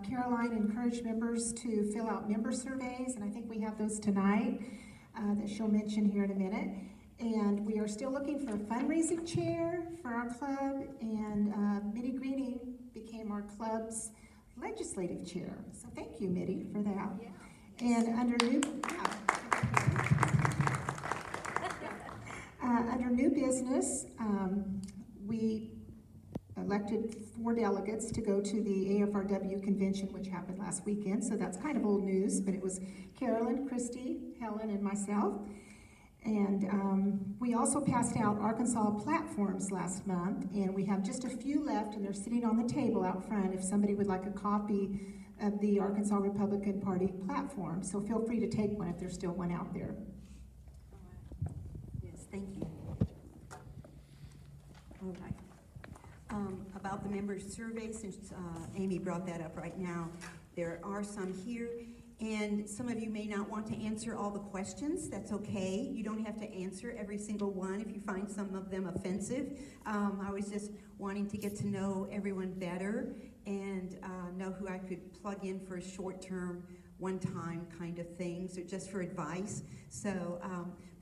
Caroline encouraged members to fill out member surveys, and I think we have those tonight that she'll mention here in a minute. And we are still looking for a fundraising chair for our club, and Mindy Greening became our club's legislative chair. So thank you, Mindy, for that. Yeah. And under new business, we elected 4 delegates to go to the AFRW convention, which happened last weekend. So that's kind of old news, but it was Carolyn, Christy, Helen, and myself. And we also passed out Arkansas platforms last month, and we have just a few left, and they're sitting on the table out front if somebody would like a copy of the Arkansas Republican Party platform. So feel free to take one if there's still one out there. Yes, thank you. All right. About the members' survey, since Amy brought that up right now, there are some here, and some of you may not want to answer all the questions. That's okay. You don't have to answer every single one if you find some of them offensive. I was just wanting to get to know everyone better and know who I could plug in for a short-term, one-time kind of things, or just for advice. So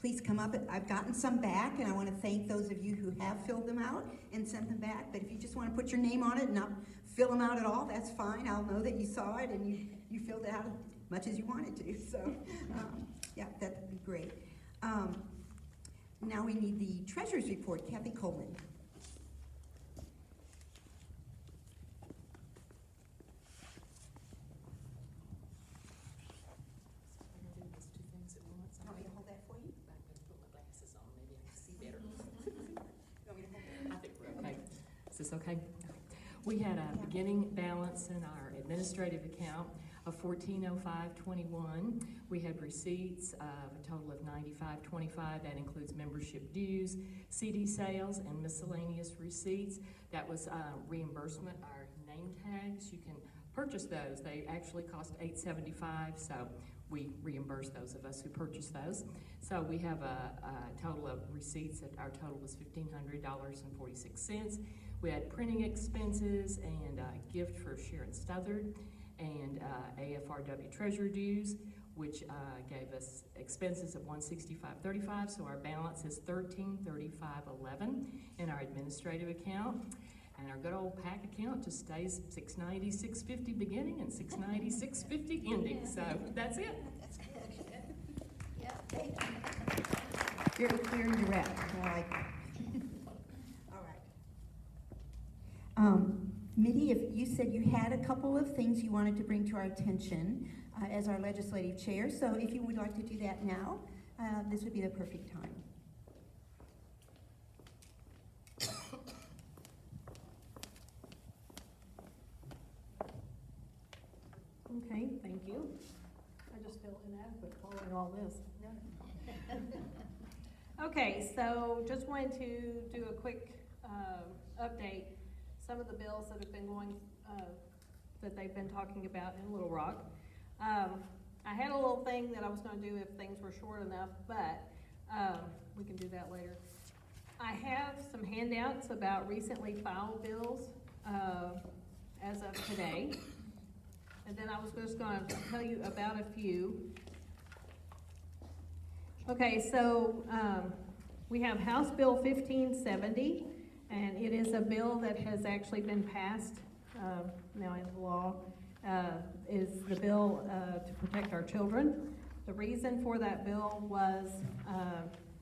please come up. I've gotten some back, and I want to thank those of you who have filled them out and sent them back. But if you just want to put your name on it and not fill them out at all, that's fine. I'll know that you saw it and you filled it out as much as you wanted to. So yeah, that'd be great. Now we need the treasurer's report. Kathy Coleman. Want me to hold that for you? I'm going to put my glasses on, maybe I can see better. You want me to hold that? I think we're okay. Is this okay? We had a beginning balance in our administrative account of $1405.21. We had receipts of a total of $95.25. That includes membership dues, CD sales, and miscellaneous receipts. That was reimbursement, our name tags. You can purchase those. They actually cost $8.75, so we reimburse those of us who purchase those. So we have a total of receipts. Our total was $1,500.46. We had printing expenses and a gift for Sharon Stothard and AFRW treasurer dues, which gave us expenses of $165.35. So our balance is $1335.11 in our administrative account. And our good old PAC account just stays $690.650 beginning and $690.650 ending. So that's it. That's good. Yeah. Very clear and direct. I like that. All right. Mindy, if you said you had a couple of things you wanted to bring to our attention as our legislative chair, so if you would like to do that now, this would be the perfect time. Okay, thank you. I just feel inadequate following all this. Okay, so just wanted to do a quick update. Some of the bills that have been going, that they've been talking about in Little Rock. I had a little thing that I was going to do if things were short enough, but we can do that later. I have some handouts about recently filed bills as of today. And then I was just going to tell you about a few. Okay, so we have House Bill 1570, and it is a bill that has actually been passed now into law. Is the bill to protect our children. The reason for that bill was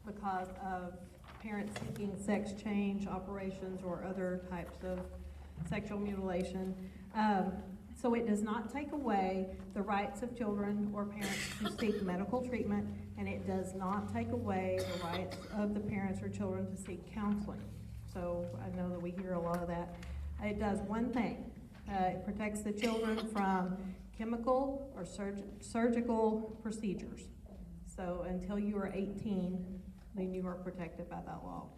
because of parents seeking sex change operations or other types of sexual mutilation. So it does not take away the rights of children or parents to seek medical treatment, and it does not take away the rights of the parents or children to seek counseling. So I know that we hear a lot of that. It does one thing. It protects the children from chemical or surgical procedures. So until you are 18, then you are protected by that law.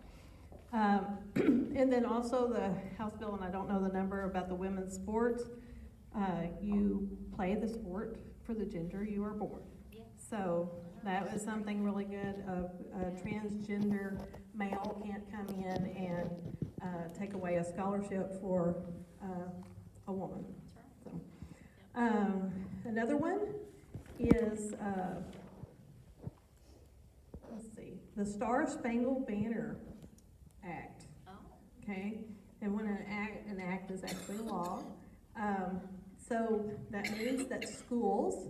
And then also the House bill, and I don't know the number, about the women's sports. You play the sport for the gender you are born. So that was something really good. A transgender male can't come in and take away a scholarship for a woman. So, another one is, let's see, the Star-Spangled Banner Act. Okay, and when an act is actually law. So that means that schools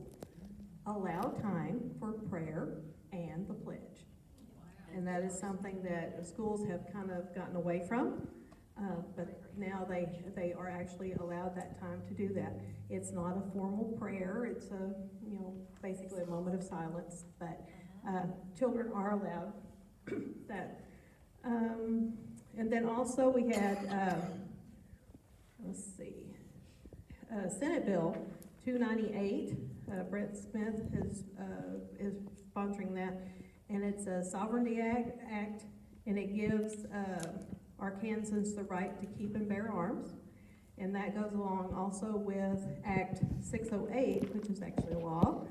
allow time for prayer and the pledge. And that is something that schools have kind of gotten away from, but now they are actually allowed that time to do that. It's not a formal prayer, it's basically a moment of silence, but children are allowed that. And then also we had, let's see, Senate Bill 298. Brett Smith is sponsoring that, and it's a Sovereignty Act, and it gives Arkansans the right to keep and bear arms. And that goes along also with Act 608, which is actually a law,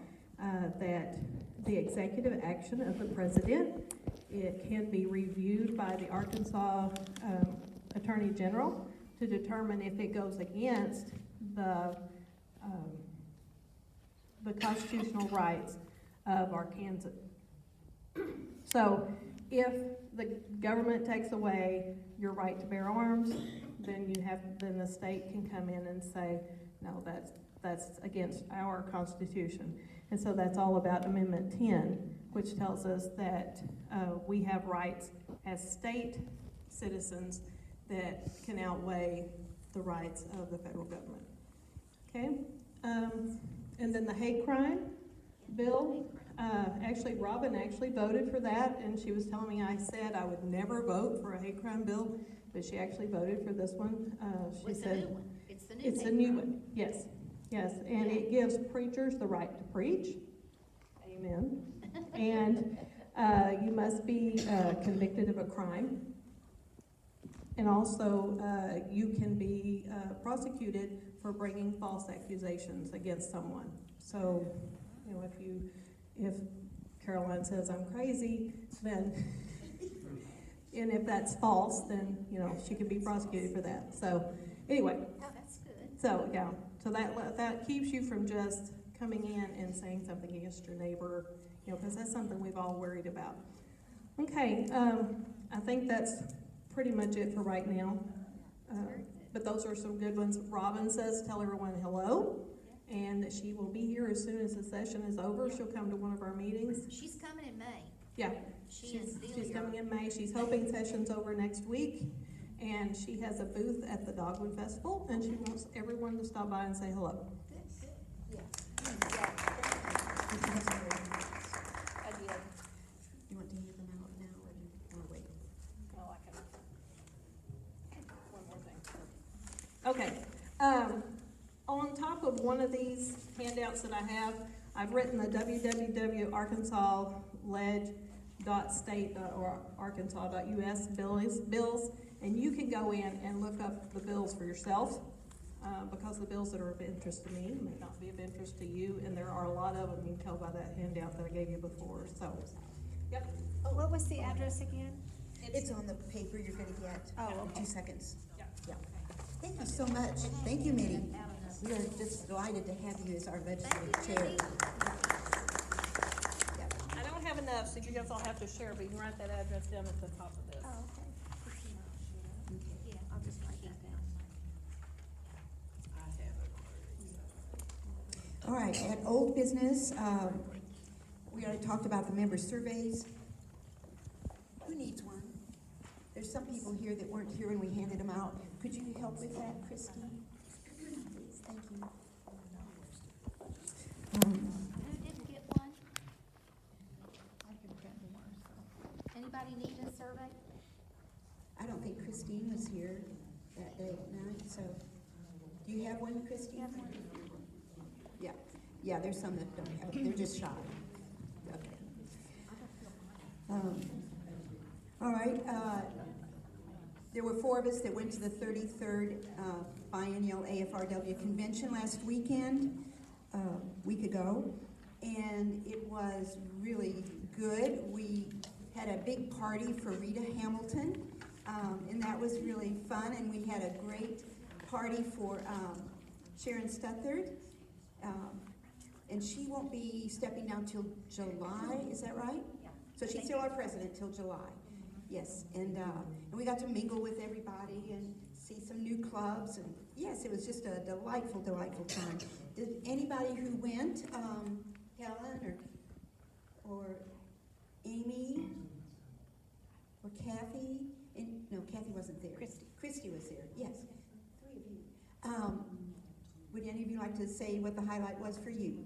that the executive action of the president, it can be reviewed by the Arkansas Attorney General to determine if it goes against the constitutional rights of Arkansas. So if the government takes away your right to bear arms, then then the state can come in and say, no, that's against our Constitution. And so that's all about Amendment 10, which tells us that we have rights as state citizens that can outweigh the rights of the federal government. Okay? And then the hate crime bill, actually Robin actually voted for that, and she was telling me I said I would never vote for a hate crime bill, but she actually voted for this one. She said, the new one? It's the new it's a new one, yes, yes, and it gives preachers the right to preach. Amen. And you must be convicted of a crime. And also, you can be prosecuted for bringing false accusations against someone. So, you know, if Caroline says I'm crazy, then, and if that's false, then, you know, she could be prosecuted for that. So, anyway. Oh, that's good. So, yeah, so that keeps you from just coming in and saying something against your neighbor, you know, because that's something we've all worried about. Okay, I think that's pretty much it for right now. But those are some good ones. Robin says, tell everyone hello, and that she will be here as soon as the session is over. She'll come to one of our meetings. She's coming in May. Yeah, She's coming in May. She's hoping session's over next week, and she has a booth at the Dogwood Festival, and she wants everyone to stop by and say hello. Yeah. You want to hear them out now, or do you want to wait? Oh, I can. One more thing. Okay. On top of one of these handouts that I have, I've written the www.arkansasledge.state.arkansas.us bills, and you can go in and look up the bills for yourself, because the bills that are of interest to me may not be of interest to you, and there are a lot of them. You can tell by that handout that I gave you before. So, yep. What was the address again? It's on the paper you're gonna get. Oh, in okay. 2 seconds. Yeah. Thank you so much. Thank you, Mindy. We are just delighted to have you as our legislative chair. I don't have enough, so you guys all have to share, but you can write that address down at the top of this. Oh, okay. Yeah, I'll just write that down. All right, at old business, we already talked about the member surveys. Who needs one? There's some people here that weren't here when we handed them out. Could you help with that, Christy? Please, thank you. Who didn't get one? Anybody need a survey? I don't think Christine was here that day night, so, do you have one, Christine? Yeah, there's some that don't have it, they're just shy. Okay. All right, there were 4 of us that went to the 33rd biennial AFRW convention last weekend, week ago, and it was really good. We had a big party for Rita Hamilton, and that was really fun, and we had a great party for Sharon Stuthard, and she won't be stepping down till July, is that right? Yeah. So she's still our president till July. Yes, and we got to mingle with everybody and see some new clubs, and yes, it was just a delightful, delightful time. Did anybody who went, Helen or Amy or Kathy? No, Kathy wasn't there. Christy was there. Yes, 3 of you. Would any of you like to say what the highlight was for you?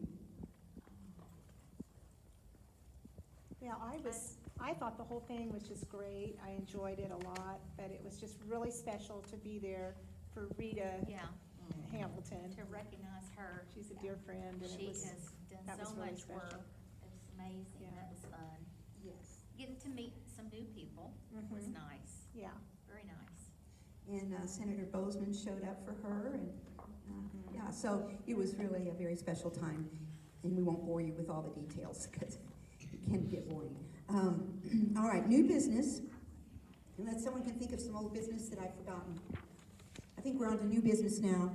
We Now, I thought the whole thing was just great. I enjoyed it a lot, but it was just really special to be there for Rita Hamilton. To recognize her. She's a dear friend, and She it was, has done that was so really much special. work. It was amazing. Yeah. That was fun. Yes. Getting to meet some new people was Mhm. nice. Yeah. Very nice. And Senator Bozeman showed up for her, and yeah, so it was really a very special time. And we won't bore you with all the details because it can get boring. All right, new business. Unless someone can think of some old business that I've forgotten. I think we're on to new business now.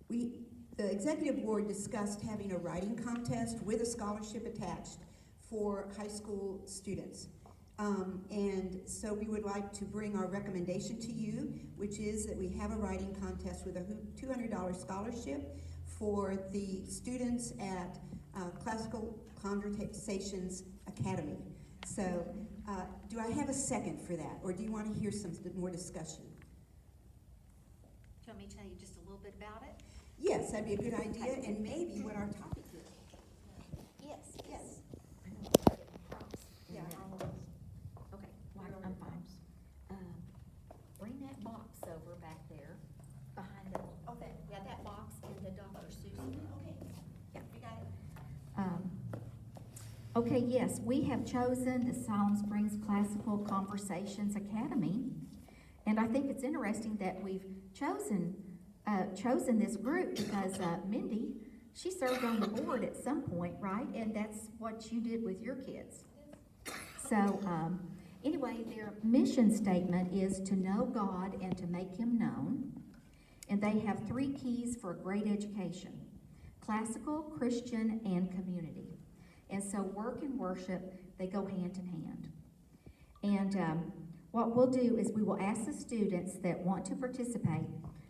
The executive board discussed having a writing contest with a scholarship attached for high school students. And so we would like to bring our recommendation to you, which is that we have a writing contest with a $200 scholarship for the students at Classical Conversations Academy. So do I have a second for that, or do you want to hear some more discussion? Do you want me to tell you just a little bit about it? Yes, that'd be a good idea, and maybe what our topic is. Yes. Yes. Yeah. Okay, I'm fine. Bring that box over back there, behind the, that box and the Dr. Susan. Okay. Yeah, you got it. Okay, yes, we have chosen the Siloam-Springs Classical Conversations Academy, and I think it's interesting that we've chosen this group because Mindy, she served on the board at some point, right? And that's what you did with your kids. So anyway, their mission statement is to know God and to make Him known, and they have 3 keys for a great education: classical, Christian, and community. And so work and worship, they go hand in hand. And what we'll do is we will ask the students that want to participate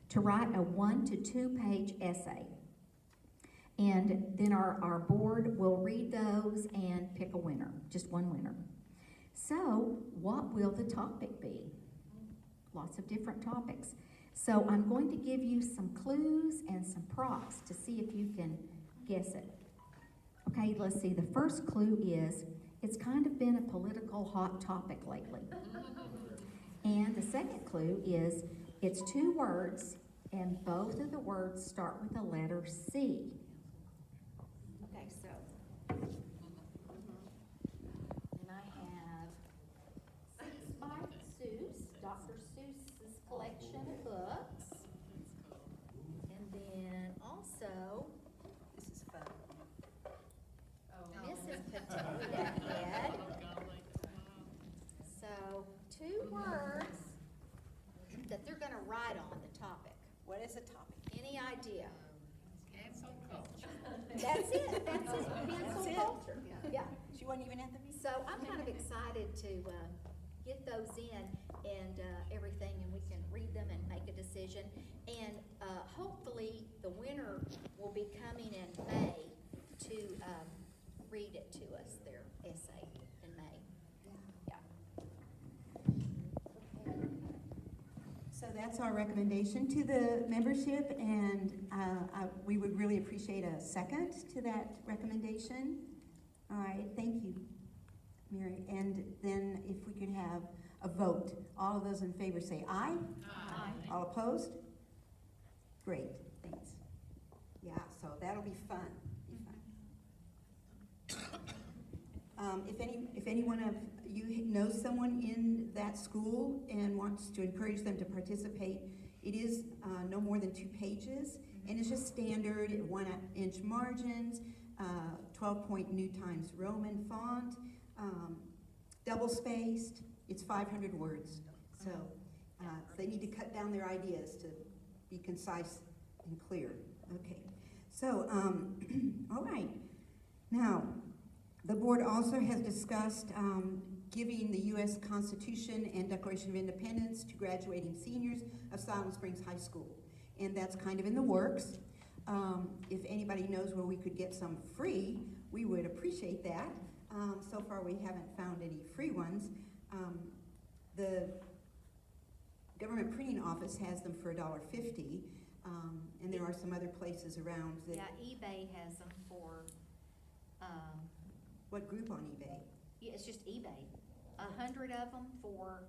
to write a 1 to 2 page essay. And then our board will read those and pick a winner, just one winner. So what will the topic be? Lots of different topics. So I'm going to give you some clues and some prompts to see if you can guess it. Okay, let's see. The first clue is it's kind of been a political hot topic lately. And the second clue is it's 2 words, and both of the words start with the letter C. Okay, so. And I have Six by Seuss, Dr. Seuss's collection of books. And then also, this is fun. Mrs. Potato Head. So 2 words that they're gonna write on the topic. What is the topic? Any idea? Cancel culture. That's it. Cancel culture. Yeah. She wasn't even at the meeting. So I'm kind of excited to get those in and everything, and we can read them and make a decision. And hopefully the winner will be coming in May to read it to us, their essay in May. Yeah. So that's our recommendation to the membership, and we would really appreciate a second to that recommendation. All right, thank you, Mary. And then if we could have a vote. All of those in favor say aye. Aye. All opposed? Great, thanks. Yeah, so that'll be fun. If any one of you knows someone in that school and wants to encourage them to participate, it is no more than 2 pages, and it's just standard 1-inch margins, 12-point New Times Roman font, double spaced. It's 500 words, so they need to cut down their ideas to be concise and clear. Okay, so all right, now. The board also has discussed giving the U.S. Constitution and Declaration of Independence to graduating seniors of Siloam-Springs High School. And that's kind of in the works. If anybody knows where we could get some free, we would appreciate that. So far we haven't found any free ones. The government printing office has them for $1.50, and there are some other places around that. Yeah, eBay has them for What group on eBay? Yeah, it's just eBay. 100 of them for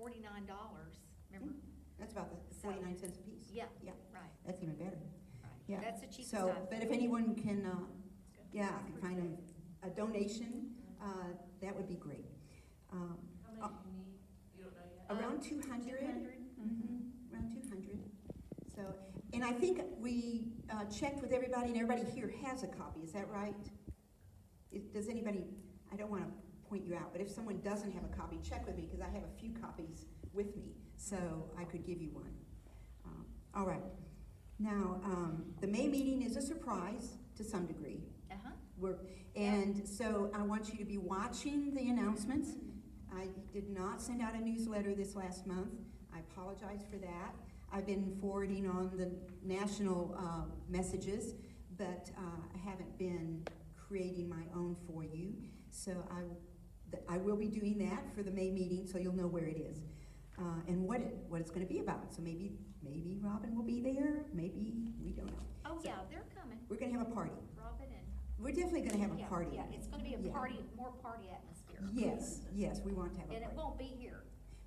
$49, remember? That's about the 49 cents a piece. Yeah, Yeah, right, that's even better. right. Yeah. That's the cheapest So, I've. but if anyone can, yeah, I can find a donation, that would be great. How many do you need? You don't know yet? Around 200. 200? Around 200. So, and I think we checked with everybody, and everybody here has a copy, is that right? Does anybody, I don't want to point you out, but if someone doesn't have a copy, check with me, because I have a few copies with me, so I could give you one. All right. Now, the May meeting is a surprise to some degree. And so I want you to be watching the announcements. I did not send out a newsletter this last month. I apologize for that. I've been forwarding on the national messages, but I haven't been creating my own for you. So I will be doing that for the May meeting, so you'll know where it is and what it's going to be about. So maybe Robin will be there. Maybe we don't know. Oh, so yeah, they're coming. we're going to have a party. Robin and. We're definitely going to have a Yeah, party. Yeah, it's gonna be a Yeah. party, more party atmosphere. Yes, we want to have a And party. it won't be here.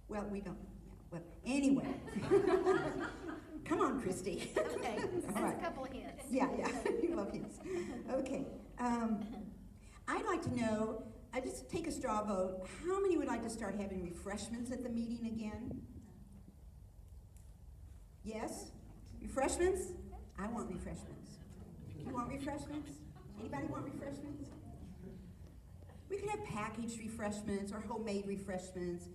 Well, we don't. Well, anyway. Come on, Christy. Okay, that's All right. a couple of hints. Yeah, you love hints. Okay. I'd like to know, I just take a straw vote, how many would like to start having refreshments at the meeting again? Yes? Refreshments? I want refreshments. You want refreshments? Anybody want refreshments? We could have packaged refreshments or homemade refreshments.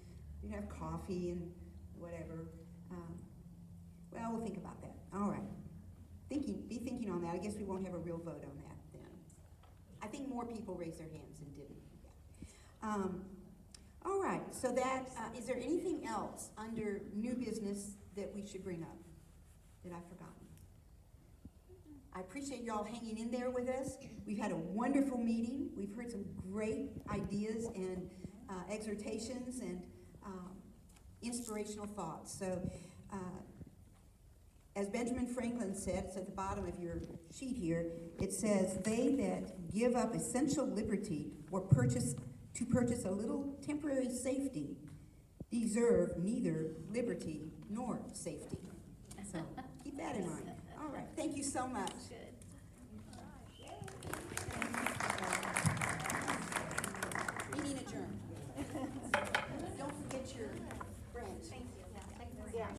You could have coffee and whatever. Well, we'll think about that. All right. Be thinking on that. I guess we won't have a real vote on that then. I think more people raised their hands than didn't. Yeah. All right. So that is there anything else under new business that we should bring up that I've forgotten? I appreciate y'all hanging in there with us. We've had a wonderful meeting. We've heard some great ideas and exhortations and inspirational thoughts. So, as Benjamin Franklin said, it's at the bottom of your sheet here, it says, "They that give up essential liberty or purchase a little temporary safety deserve neither liberty nor safety." So keep that in mind. All right. Thank you so much. Good.